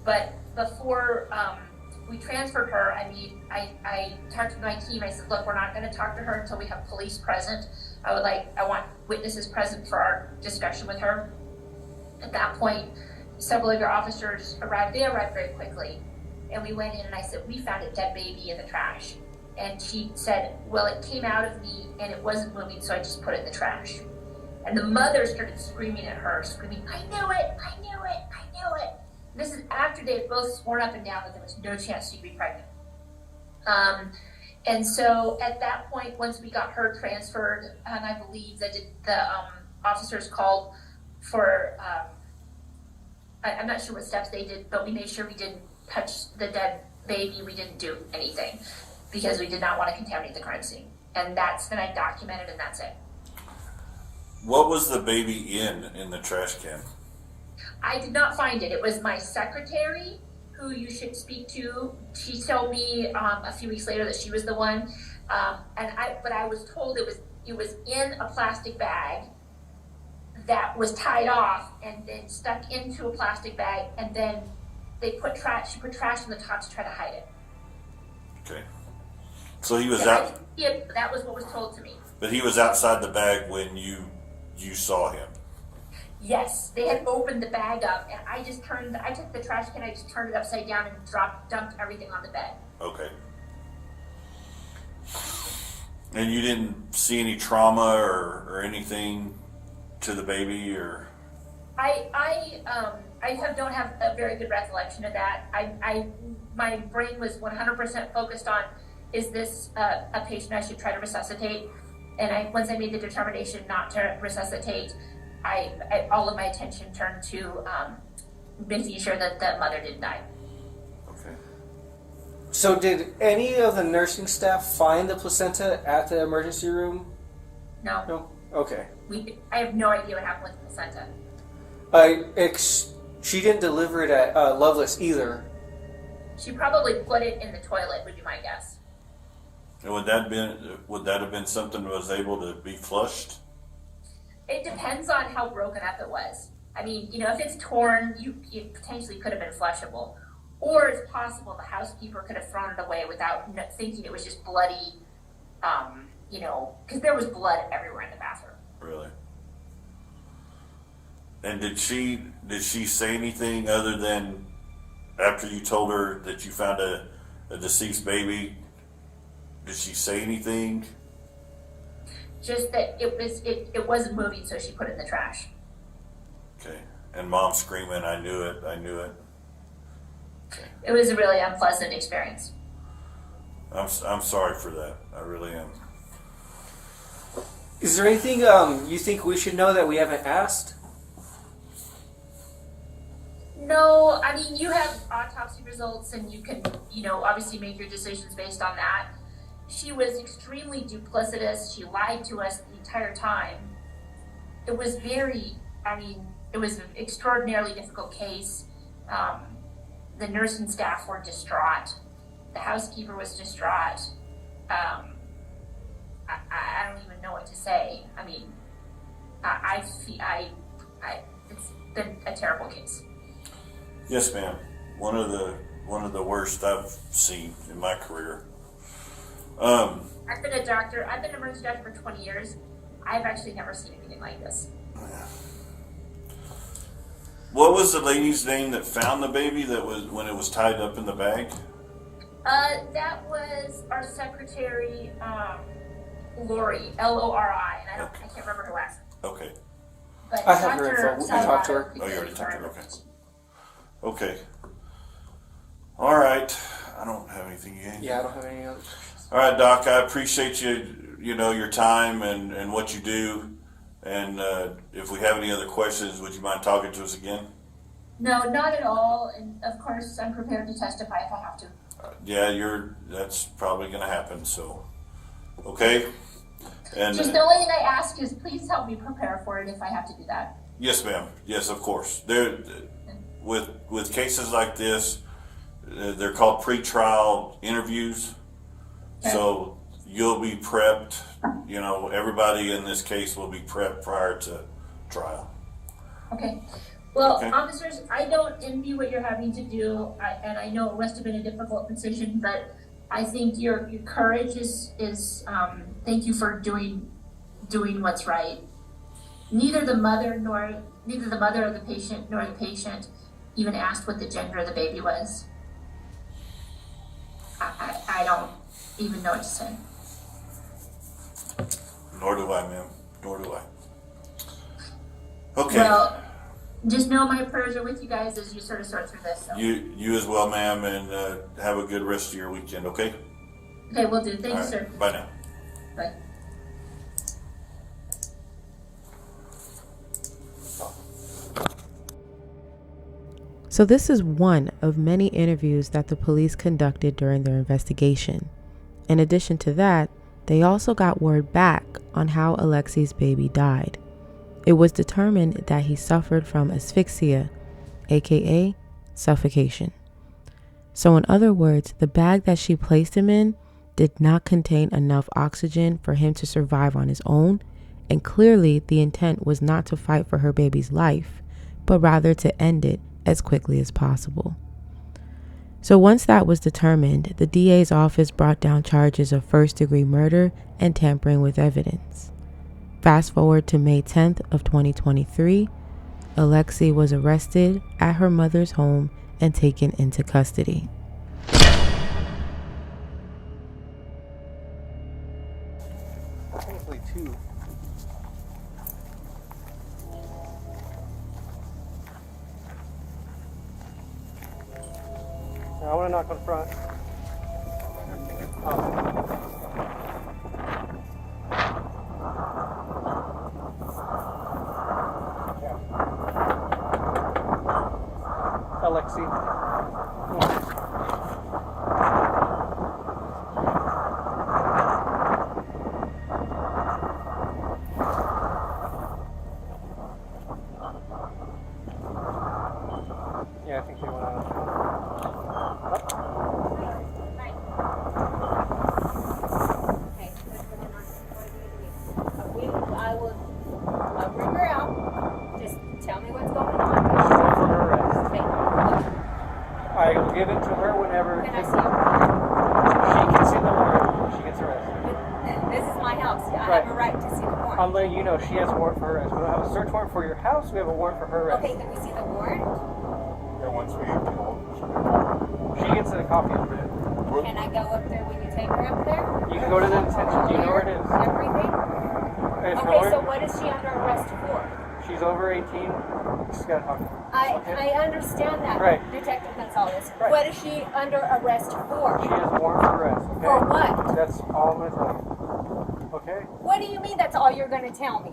Speaker 10: But before we transferred her, I talked to my team. I said, look, we're not going to talk to her until we have police present. I want witnesses present for our discussion with her. At that point, several of your officers arrived. They arrived very quickly. And we went in and I said, we found a dead baby in the trash. And she said, well, it came out of me and it wasn't moving, so I just put it in the trash. And the mother started screaming at her, screaming, I knew it, I knew it, I knew it. This is after they had both sworn up and down that there was no chance she could be pregnant. And so at that point, once we got her transferred, and I believe that the officers called for, I'm not sure what steps they did, but we made sure we didn't touch the dead baby. We didn't do anything because we did not want to contaminate the crime scene. And that's then I documented, and that's it.
Speaker 11: What was the baby in the trash can?
Speaker 10: I did not find it. It was my secretary, who you should speak to. She told me a few weeks later that she was the one. But I was told it was in a plastic bag that was tied off and then stuck into a plastic bag, and then she put trash on the top to try to hide it.
Speaker 11: Okay. So he was out.
Speaker 10: That was what was told to me.
Speaker 11: But he was outside the bag when you saw him.
Speaker 10: Yes, they had opened the bag up, and I took the trash can, I just turned it upside down and dumped everything on the bed.
Speaker 11: Okay. And you didn't see any trauma or anything to the baby, or? I don't have a very good recollection of that. My brain was 100% focused on, is this a patient I should try to resuscitate? And once I made the determination not to resuscitate, all of my attention turned to making sure that the mother didn't die. Okay.
Speaker 8: So did any of the nursing staff find the placenta at the emergency room?
Speaker 10: No.
Speaker 8: No? Okay.
Speaker 10: I have no idea what happened with the placenta.
Speaker 8: She didn't deliver it at Loveless either.
Speaker 10: She probably put it in the toilet, would be my guess.
Speaker 11: And would that have been something that was able to be flushed?
Speaker 10: It depends on how broken up it was. I mean, if it's torn, it potentially could have been flushable. Or it's possible the housekeeper could have thrown it away without thinking it was just bloody, because there was blood everywhere in the bathroom.
Speaker 11: Really? And did she say anything other than after you told her that you found a deceased baby? Did she say anything?
Speaker 10: Just that it wasn't moving, so she put it in the trash.
Speaker 11: Okay. And mom screaming, I knew it. Okay.
Speaker 10: It was a really unpleasant experience.
Speaker 11: I'm sorry for that. I really am.
Speaker 8: Is there anything you think we should know that we haven't asked?
Speaker 10: No, I mean, you have autopsy results and you can, obviously make your decisions based on that. She was extremely duplicitous. She lied to us the entire time. It was it was an extraordinarily difficult case. The nursing staff were distraught. The housekeeper was distraught. I don't even know what to say. I mean, it's been a terrible case.
Speaker 11: Yes, ma'am. One of the worst I've seen in my career.
Speaker 10: I've been a doctor. I've been an emergency doctor for 20 years. I've actually never seen anything like this.
Speaker 11: What was the lady's name that found the baby that was when it was tied up in the bag?
Speaker 10: That was our secretary, Lori, Lori, and I can't remember her last name.
Speaker 11: Okay.
Speaker 10: But
Speaker 8: I have her info. I talked to her.
Speaker 11: Oh, you already talked to her. Okay. Okay. All right. I don't have anything yet.
Speaker 8: Yeah, I don't have any others.
Speaker 11: All right, Doc. I appreciate you
Speaker 12: your time and what you do. And if we have any other questions, would you mind talking to us again?
Speaker 10: No, not at all. And of course, I'm prepared to testify if I have to.
Speaker 12: That's probably going to happen. So, okay. And
Speaker 10: just the only thing I ask is please help me prepare for it if I have to do that.
Speaker 12: Yes, ma'am. Yes, of course. With cases like this, they're called pre-trial interviews. Okay. So you'll be prepped. Everybody in this case will be prepped prior to trial. Okay.
Speaker 10: Well, officers, I don't envy what you're having to do, and I know it must have been a difficult decision, but I think your courage is thank you for doing what's right. Neither the mother of the patient nor the patient even asked what the gender of the baby was. I don't even know what to say.
Speaker 12: Nor do I, ma'am. Nor do I. Okay.
Speaker 10: Well, just know my prayers are with you guys as you sort of sort through this. So.
Speaker 12: You as well, ma'am, and have a good rest of your weekend, okay?
Speaker 10: Okay, will do. Thank you, sir.
Speaker 12: Bye now.
Speaker 10: Bye.
Speaker 1: So this is one of many interviews that the police conducted during their investigation. In addition to that, they also got word back on how Alexee's baby died. It was determined that he suffered from asphyxia, aka suffocation. So in other words, the bag that she placed him in did not contain enough oxygen for him to survive on his own, and clearly the intent was not to fight for her baby's life, but rather to end it as quickly as possible. So once that was determined, the DA's office brought down charges of first-degree murder and tampering with evidence. Fast forward to May 10th of 2023, Alexee was arrested at her mother's home and taken into custody.
Speaker 8: Technically two. Now I want to knock on front. Alexee. Yeah, I think they went out.
Speaker 5: I will bring her out. Just tell me what's going on.
Speaker 8: She's up for her arrest.
Speaker 5: Okay.
Speaker 8: I will give it to her whenever.
Speaker 5: Can I see a warrant?
Speaker 8: She can see the warrant when she gets arrested.
Speaker 5: This is my house. I have a right to see the warrant.
Speaker 8: I'm letting you know she has a warrant for her arrest. We don't have a search warrant for your house. We have a warrant for her arrest.
Speaker 5: Okay, can we see the warrant?
Speaker 9: Yeah, once we
Speaker 8: She gets a copy of it.
Speaker 5: Can I go up there when you take her up there?
Speaker 8: You can go to the detention. Do you know where it is?
Speaker 5: Everything? Okay, so what is she under arrest for?
Speaker 8: She's over 18. She's got a copy.
Speaker 5: I understand that,
Speaker 8: Right.
Speaker 5: Detective Gonzalez.
Speaker 8: Right.
Speaker 5: What is she under arrest for?
Speaker 8: She has a warrant for arrest. Okay?
Speaker 5: For what?
Speaker 8: That's all I'm going to tell you. Okay?
Speaker 5: What do you mean that's all you're going to tell me?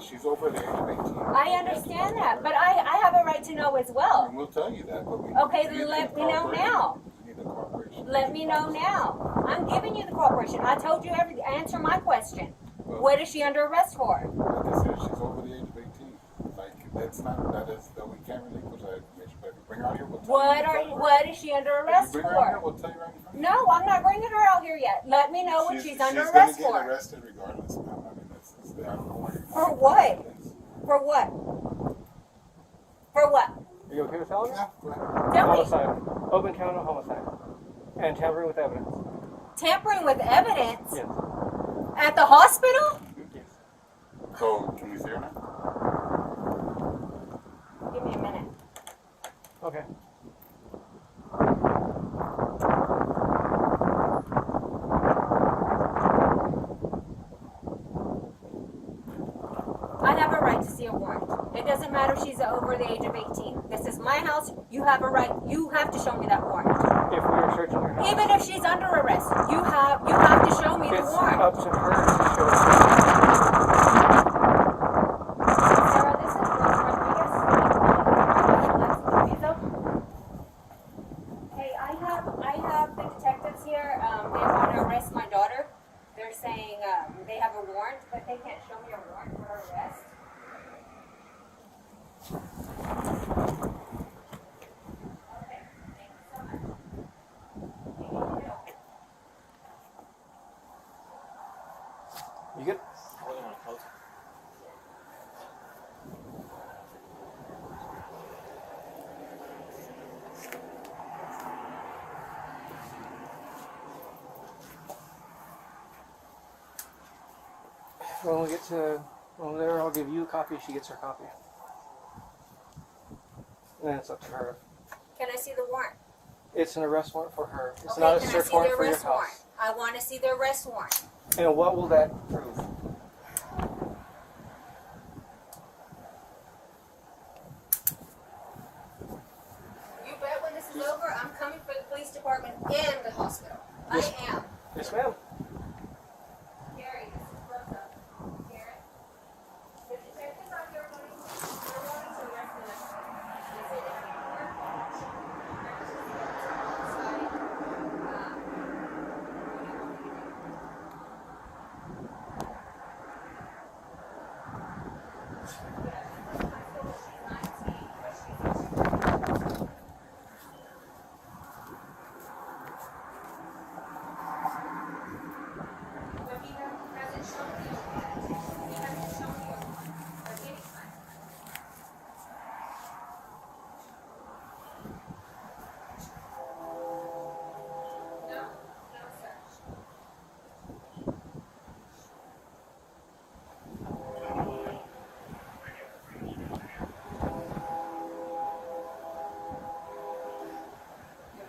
Speaker 9: She's over the age of 18.
Speaker 5: I understand that, but I have a right to know as well.
Speaker 9: And we'll tell you that, but we
Speaker 5: Okay, then let me know now.
Speaker 9: We need the cooperation.
Speaker 5: Let me know now. I'm giving you the cooperation. I told you answer my question.
Speaker 9: Well,
Speaker 5: What is she under arrest for?
Speaker 9: like I said, she's over the age of 18. Like, that we can't relinquish that information. But if you bring her out here, we'll tell you.
Speaker 5: What is she under arrest
Speaker 9: If you bring her out here,
Speaker 5: for?
Speaker 9: we'll tell you right in front of you.
Speaker 5: No, I'm not bringing her out here yet. Let me know what she's under
Speaker 9: She's
Speaker 5: arrest
Speaker 9: gonna
Speaker 5: for.
Speaker 9: get arrested regardless, ma'am. I mean, I don't know why you're
Speaker 5: For what? For what? For what?
Speaker 8: Are you okay with telling me?
Speaker 9: Yeah, go ahead.
Speaker 5: Tell me.
Speaker 8: Homicide. Open count of homicide. And tampering with evidence.
Speaker 5: Tampering with evidence?
Speaker 8: Yes.
Speaker 5: At the hospital?
Speaker 8: Yes.
Speaker 9: So, can we see her now?
Speaker 5: Give me a minute.
Speaker 8: Okay.
Speaker 5: I have a right to see a warrant. It doesn't matter if she's over the age of 18. This is my house. You have a right. You have to show me that warrant.
Speaker 8: If we were searching her house,
Speaker 5: Even if she's under arrest, you have to show me the
Speaker 8: it's
Speaker 5: warrant.
Speaker 8: up to her to show us.
Speaker 5: Sarah, this is Rose Rodriguez. Alexee Trevizo. Hey, I have the detectives here. They want to arrest my daughter. They're saying they have a warrant, but they can't show me a warrant for her arrest. Okay, thank you so much.
Speaker 8: You good? When we get to over there, I'll give you a copy. She gets her copy. And then it's up to her.
Speaker 5: Can I see the warrant?
Speaker 8: It's an arrest warrant for her. It's
Speaker 5: Okay,
Speaker 8: not a
Speaker 5: can I
Speaker 8: search
Speaker 5: see
Speaker 8: warrant
Speaker 5: the
Speaker 8: for your
Speaker 5: arrest warrant?
Speaker 8: house.
Speaker 5: I want to see the arrest warrant.
Speaker 8: And what will that prove?
Speaker 5: You bet when this is over, I'm coming for the police department and the hospital. I am.
Speaker 8: Yes, ma'am.
Speaker 5: Gary, this is Rosa. Gary. The detectives are here wanting to arrest them. They say they have a warrant.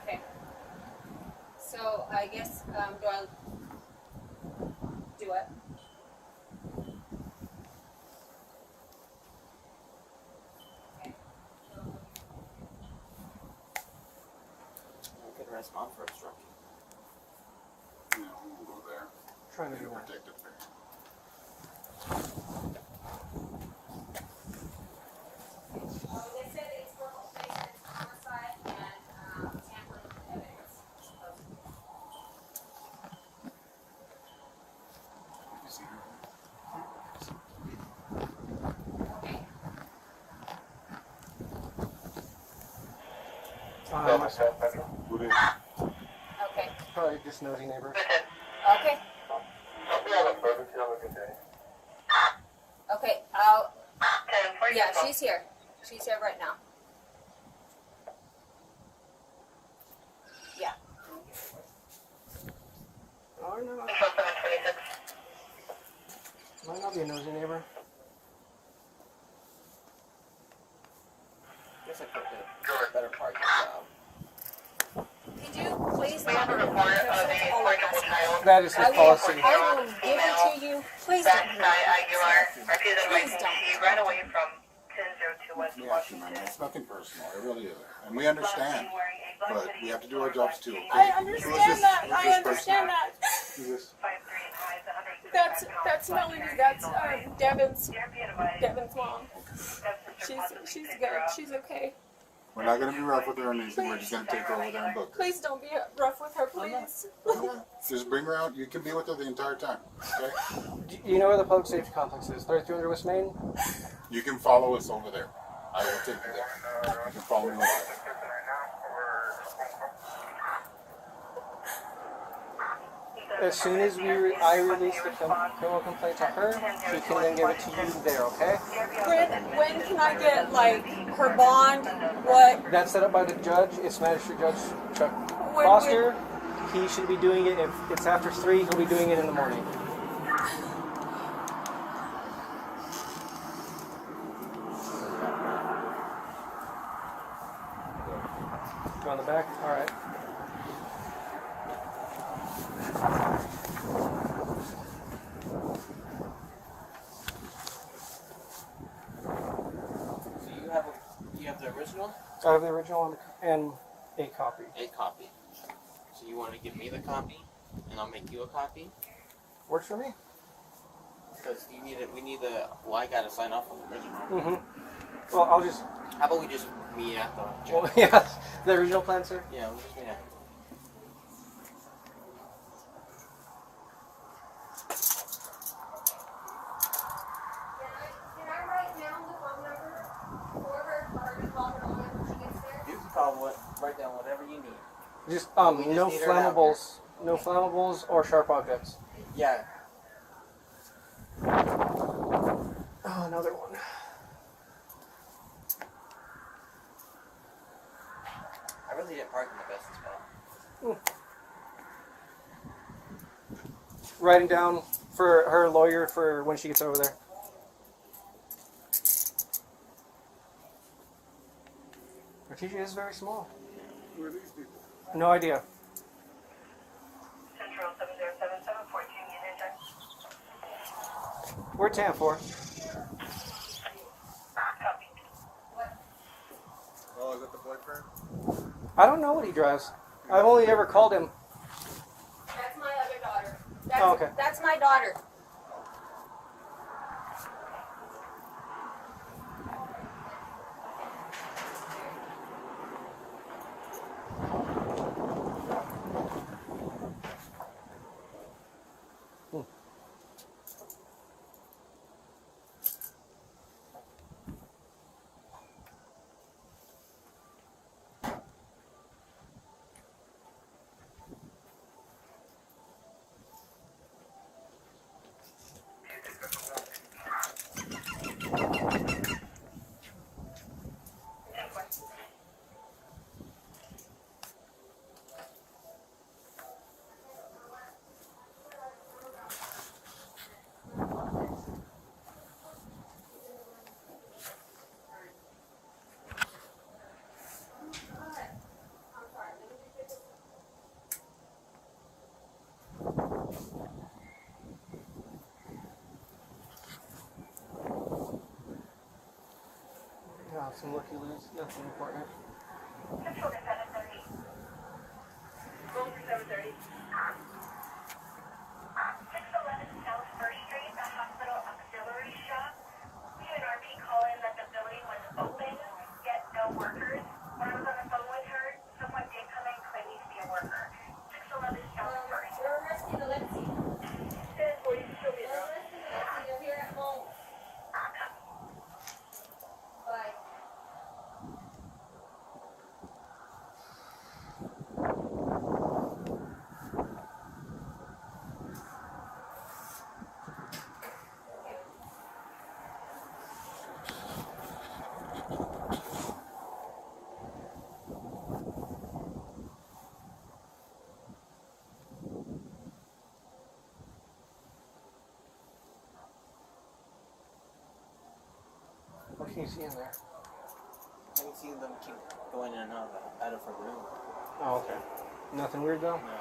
Speaker 5: Okay. So I guess do I do it? Okay.
Speaker 13: We could arrest mom for obstruction.
Speaker 9: No, we won't go there.
Speaker 8: Trying to
Speaker 9: You're
Speaker 8: do one.
Speaker 9: protected there.
Speaker 5: They said it's for homicide, homicide and tampering with evidence.
Speaker 9: You see her?
Speaker 5: Okay.
Speaker 9: Who did?
Speaker 5: Okay.
Speaker 8: Probably just nosy neighbor.
Speaker 5: Okay. Okay. Yeah, she's here. She's here right now. Yeah.
Speaker 8: Oh, no. Might not be a nosy neighbor.
Speaker 13: Guess I could do a better part of the job.
Speaker 5: Could you please not report all of us?
Speaker 8: That is his policy.
Speaker 5: I will give it to you. Please don't. Please don't.
Speaker 14: She ran away from 1002
Speaker 9: Yeah, Washington. It's nothing personal. It really isn't. And we understand. But we have to do our jobs too, okay?
Speaker 7: I understand that. I understand that.
Speaker 9: Who's this?
Speaker 7: That's Melanie. That's Devin's mom. She's good. She's okay.
Speaker 9: We're not going to be rough with her or anything. We're just going to take her over there and book her.
Speaker 7: Please don't be rough with her, please.
Speaker 9: Just bring her out. You can be with her the entire time, okay?
Speaker 8: Do you know where the public safety complex is? 3300 West Main?
Speaker 9: You can follow us over there. I will take you there. You can follow me over there.
Speaker 8: As soon as I release the criminal complaint to her, she can then give it to you there, okay?
Speaker 7: When can I get, like, her bond? What?
Speaker 8: That's set up by the judge. It's Magistrate Judge Chuck Foster. He should be doing it. If it's after 3, he'll be doing it in the morning. Go on the back? Alright.
Speaker 13: So you have the original?
Speaker 8: I have the original and a copy.
Speaker 13: A copy. So you want to give me the copy, and I'll make you a copy?
Speaker 8: Works for me.
Speaker 13: Because you need it. We need the. Well, I gotta sign off on the original.
Speaker 8: Well, I'll just.
Speaker 13: How about we just meet at the.
Speaker 8: Well, yeah, the original plan, sir.
Speaker 13: Yeah, we'll just meet at.
Speaker 5: Can I write down the phone number for her to call her on when she gets there?
Speaker 13: You can write down whatever you need.
Speaker 8: Just
Speaker 13: We just
Speaker 8: no
Speaker 13: need her down
Speaker 8: flammables, no flammables or sharp objects.
Speaker 13: Yeah.
Speaker 8: Oh, another one.
Speaker 13: I really didn't park in the best spot.
Speaker 8: Writing down for her lawyer for when she gets over there. Her teacher is very small.
Speaker 9: Who are these people?
Speaker 8: No idea.
Speaker 14: Central 7077, 14 unit check.
Speaker 8: We're 10 for.
Speaker 14: Copy.
Speaker 9: Oh, is that the boyfriend?
Speaker 8: I don't know what he drives. I've only ever called him.
Speaker 5: That's my other daughter. That's,
Speaker 8: Oh, okay.
Speaker 5: That's my daughter.
Speaker 8: Yeah, some lucky loose, nothing important.
Speaker 14: Central 730. Roll for 730. 611 South First Street, the hospital auxiliary shop. We had an RP call in that the building was open, yet no workers. When I was on the phone with her, someone did come in claiming to be a worker. 611 South First.
Speaker 5: You're arresting Alexee.
Speaker 14: 1040, show me
Speaker 5: You're arresting Alexee. You're here at home. Bye.
Speaker 8: What can you see in there?
Speaker 13: I can see them keep going in and out of her room.
Speaker 8: Oh, okay. Nothing weird though?
Speaker 13: No.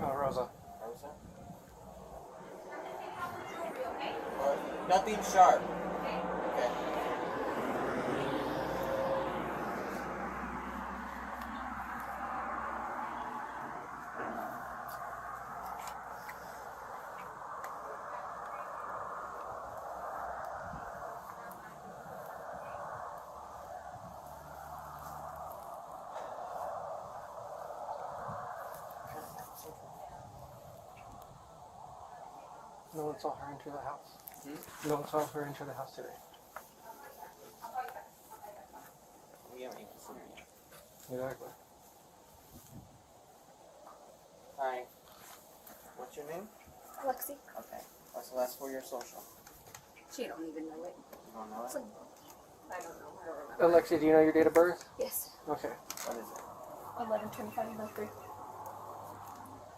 Speaker 8: Oh, Rosa.
Speaker 13: Rosa? Nothing sharp. Okay.
Speaker 8: No one saw her enter the house. No one saw her enter the house today.
Speaker 13: We haven't even seen her yet.
Speaker 8: Exactly.
Speaker 13: Hi. What's your name?
Speaker 4: Alexee.
Speaker 13: Okay. What's the last 4 year social?
Speaker 4: She don't even know it.
Speaker 13: You don't know it?
Speaker 4: I don't know. I don't remember.
Speaker 8: Alexia, do you know your date of birth?
Speaker 4: Yes.
Speaker 8: Okay.
Speaker 13: What is it?
Speaker 4: 11/25 birthday.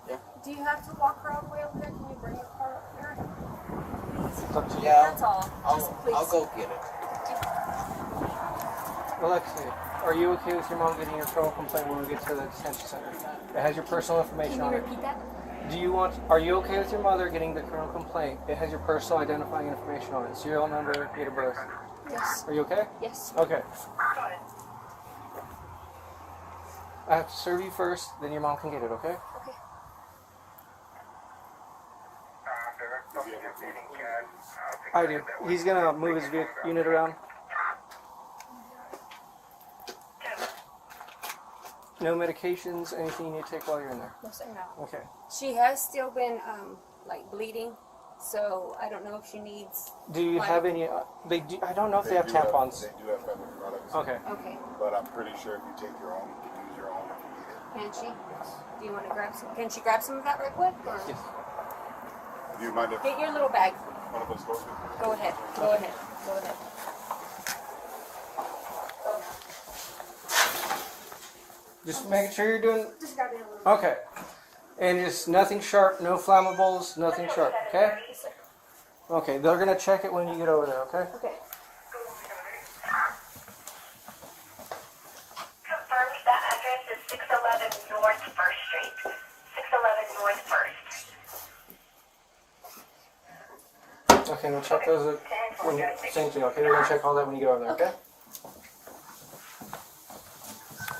Speaker 13: Yeah.
Speaker 4: Do you have to walk her all the way over there? Can you bring your car up here?
Speaker 8: It's up to you.
Speaker 13: Yeah.
Speaker 4: That's all.
Speaker 13: I'll go get it.
Speaker 8: Alexia, are you okay with your mom getting your criminal complaint when we get to the detention center? It has your personal information
Speaker 4: Can you
Speaker 8: on it.
Speaker 4: repeat that?
Speaker 8: Are you okay with your mother getting the criminal complaint? It has your personal identifying information on it. Serial number, date of birth.
Speaker 4: Yes.
Speaker 8: Are you okay?
Speaker 4: Yes.
Speaker 8: Okay. I have to serve you first, then your mom can get it, okay?
Speaker 4: Okay.
Speaker 8: I do. He's gonna move his unit around. No medications, anything you need to take while you're in there?
Speaker 4: No, sir. No.
Speaker 8: Okay.
Speaker 4: She has still been like bleeding, so I don't know if she needs.
Speaker 8: Do you have any? I don't know if they have tampons.
Speaker 9: They do have feminine products.
Speaker 8: Okay.
Speaker 4: Okay.
Speaker 9: But I'm pretty sure if you take your own, you can use your own if you need it.
Speaker 4: Can she? Do you want to grab some? Can she grab some of that right quick? Or?
Speaker 8: Yes.
Speaker 9: Do you mind if
Speaker 4: Get your little bag.
Speaker 9: one of us goes with you?
Speaker 4: Go ahead. Go ahead. Go ahead.
Speaker 8: Just making sure you're doing.
Speaker 4: Just grab it a little.
Speaker 8: Okay. And just nothing sharp, no flammables, nothing sharp. Okay. Okay. They're gonna check it when you get over there. Okay.
Speaker 4: Okay.
Speaker 14: Confirmed that address is 611 North 1st Street. 611 North 1st.
Speaker 8: Okay. We'll check those when you, same thing. Okay. They're gonna check all that when you get over there. Okay.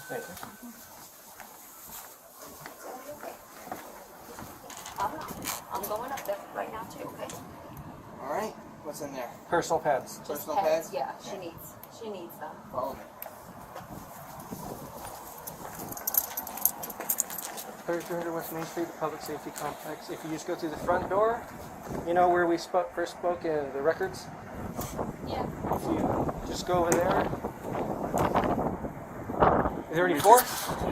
Speaker 8: Thank you.
Speaker 4: I'm going up there right now too. Okay.
Speaker 13: All right. What's in there?
Speaker 8: Personal pads.
Speaker 4: Just
Speaker 13: Personal pads?
Speaker 4: Yeah, she needs them.
Speaker 13: Follow me.
Speaker 8: 3300 West Main Street, the Public Safety Complex. If you just go through the front door, you know where we first spoke in the records?
Speaker 4: Yeah.
Speaker 8: If you just go over there. Is there any four?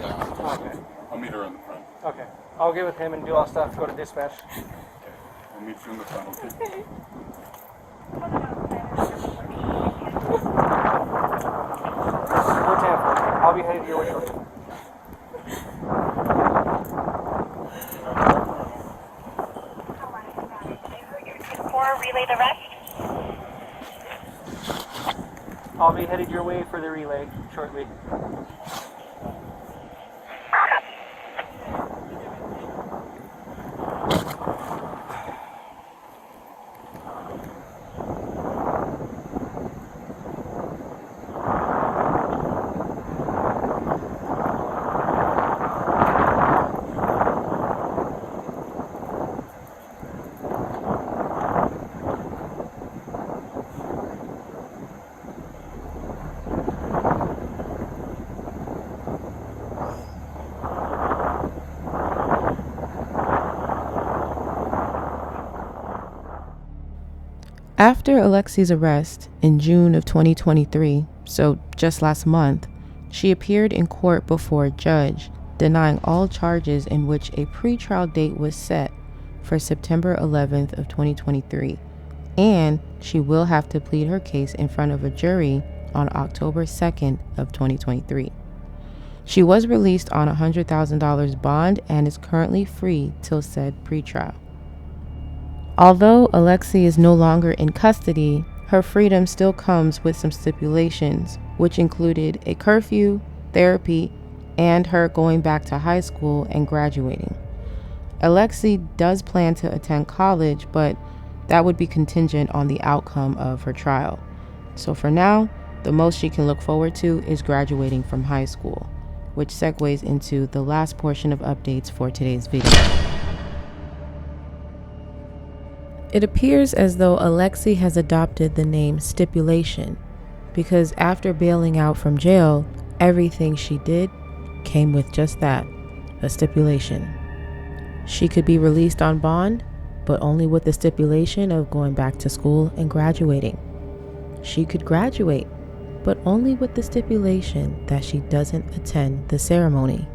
Speaker 9: Yeah.
Speaker 8: Okay.
Speaker 9: I'll meet her in the front.
Speaker 8: Okay. I'll get with him and do all stuff, go to dispatch.
Speaker 9: Okay. I'll meet you in the front, okay?
Speaker 8: Go Tampa. I'll be headed your way shortly.
Speaker 14: Relay the rest.
Speaker 8: I'll be headed your way for the relay shortly.
Speaker 1: After Alexee's arrest in June of 2023, so just last month, she appeared in court before a judge, denying all charges in which a pretrial date was set for September 11th of 2023, and she will have to plead her case in front of a jury on October 2nd of 2023. She was released on $100,000 bond and is currently free till said pretrial. Although Alexee is no longer in custody, her freedom still comes with some stipulations, which included a curfew, therapy, and her going back to high school and graduating. Alexee does plan to attend college, but that would be contingent on the outcome of her trial. So for now, the most she can look forward to is graduating from high school, which segues into the last portion of updates for today's video. It appears as though Alexee has adopted the name Stipulation because after bailing out from jail, everything she did came with just that, a stipulation. She could be released on bond, but only with the stipulation of going back to school and graduating. She could graduate, but only with the stipulation that she doesn't attend the ceremony.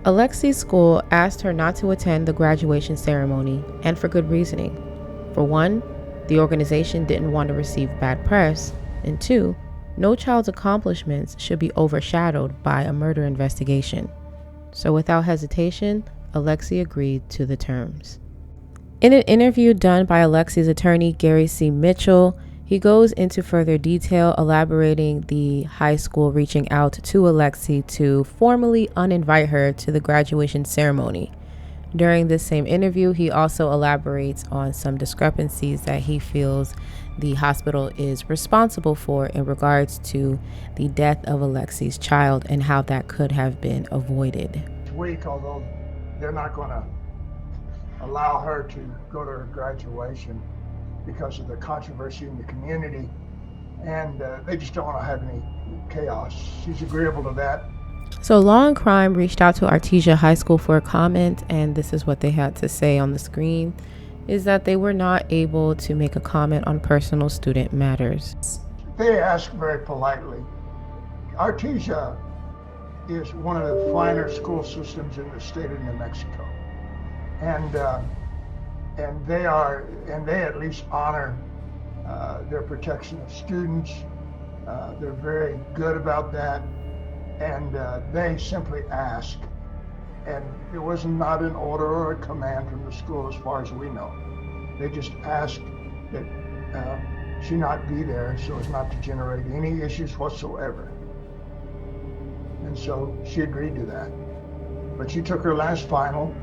Speaker 1: Alexee's school asked her not to attend the graduation ceremony, and for good reasoning. For one, the organization didn't want to receive bad press, and two, no child's accomplishments should be overshadowed by a murder investigation. So without hesitation, Alexee agreed to the terms. In an interview done by Alexee's attorney, Gary C. Mitchell, he goes into further detail elaborating the high school reaching out to Alexee to formally uninvite her to the graduation ceremony. During this same interview, he also elaborates on some discrepancies that he feels the hospital is responsible for in regards to the death of Alexee's child and how that could have been avoided.
Speaker 15: Week, although they're not going to allow her to go to her graduation because of the controversy in the community, and they just don't want to have any chaos. She's agreeable to that.
Speaker 1: So Law and Crime reached out to Artesia High School for a comment, and this is what they had to say on the screen, is that they were not able to make a comment on personal student matters.
Speaker 15: They asked very politely. Artesia is one of the finer school systems in the state of New Mexico. And they at least honor their protection of students. They're very good about that, and they simply ask, and it was not an order or a command from the school as far as we know. They just asked that she not be there so as not to generate any issues whatsoever. And so she agreed to that. But she took her last final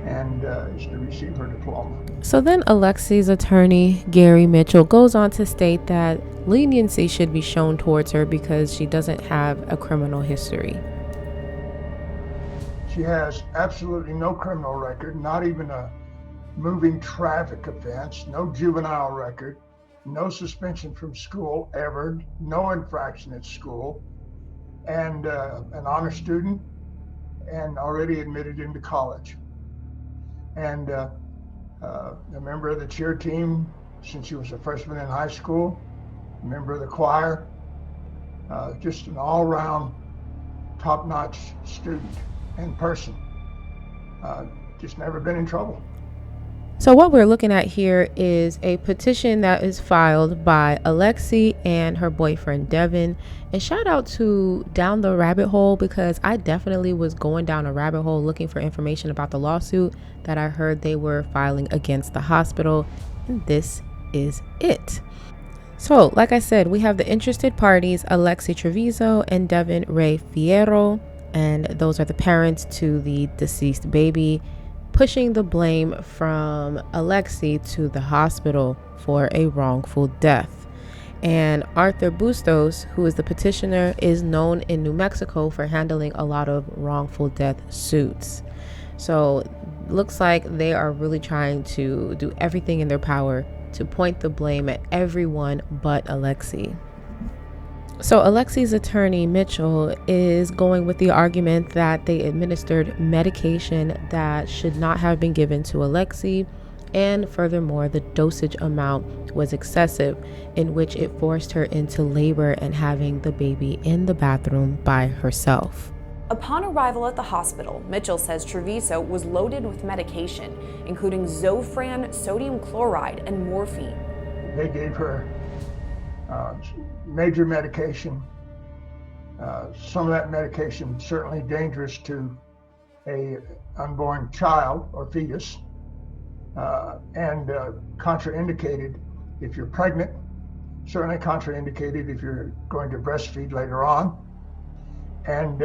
Speaker 15: and is to receive her diploma.
Speaker 1: So then Alexee's attorney, Gary Mitchell, goes on to state that leniency should be shown towards her because she doesn't have a criminal history.
Speaker 15: She has absolutely no criminal record, not even a moving traffic offense, no juvenile record, no suspension from school ever, no infraction at school, and an honor student, and already admitted into college. And a member of the cheer team since she was a freshman in high school, a member of the choir, just an all-round top-notch student and person. Just never been in trouble.
Speaker 1: So what we're looking at here is a petition that is filed by Alexee and her boyfriend Devin. And shout out to Down the Rabbit Hole, because I definitely was going down a rabbit hole looking for information about the lawsuit that I heard they were filing against the hospital. And this is it. So like I said, we have the interested parties, Alexee Trevizo and Devin Ray Fierro, and those are the parents to the deceased baby, pushing the blame from Alexee to the hospital for a wrongful death. And Arthur Bustos, who is the petitioner, is known in New Mexico for handling a lot of wrongful death suits. So looks like they are really trying to do everything in their power to point the blame at everyone but Alexee. So Alexee's attorney, Mitchell, is going with the argument that they administered medication that should not have been given to Alexee, and furthermore, the dosage amount was excessive, in which it forced her into labor and having the baby in the bathroom by herself.
Speaker 16: Upon arrival at the hospital, Mitchell says Trevizo was loaded with medication, including Zofran, sodium chloride, and morphine.
Speaker 15: They gave her major medication. Some of that medication certainly dangerous to a unborn child or fetus, and contraindicated if you're pregnant, certainly contraindicated if you're going to breastfeed later on. And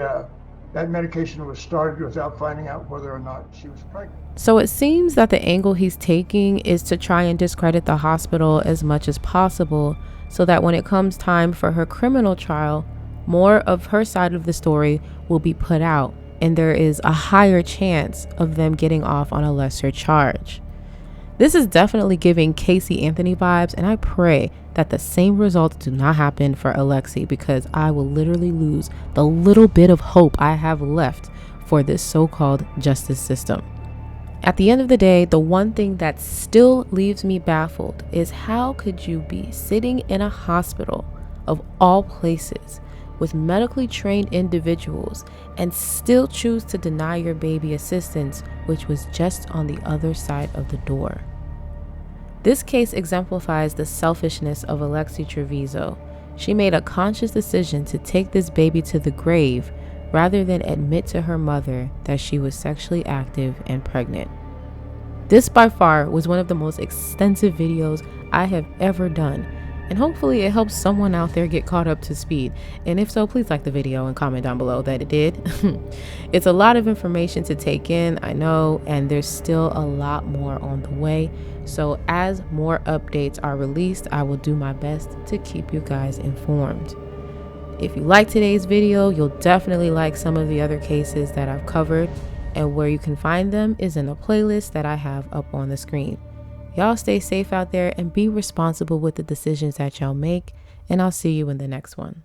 Speaker 15: that medication was started without finding out whether or not she was pregnant.
Speaker 1: So it seems that the angle he's taking is to try and discredit the hospital as much as possible, so that when it comes time for her criminal trial, more of her side of the story will be put out, and there is a higher chance of them getting off on a lesser charge. This is definitely giving Casey Anthony vibes, and I pray that the same results do not happen for Alexee, because I will literally lose the little bit of hope I have left for this so-called justice system. At the end of the day, the one thing that still leaves me baffled is how could you be sitting in a hospital of all places with medically trained individuals and still choose to deny your baby assistance, which was just on the other side of the door. This case exemplifies the selfishness of Alexee Trevizo. She made a conscious decision to take this baby to the grave rather than admit to her mother that she was sexually active and pregnant. This by far was one of the most extensive videos I have ever done, and hopefully it helps someone out there get caught up to speed. And if so, please like the video and comment down below that it did. It's a lot of information to take in, I know, and there's still a lot more on the way. So as more updates are released, I will do my best to keep you guys informed. If you like today's video, you'll definitely like some of the other cases that I've covered, and where you can find them is in a playlist that I have up on the screen. Y'all stay safe out there and be responsible with the decisions that y'all make, and I'll see you in the next one.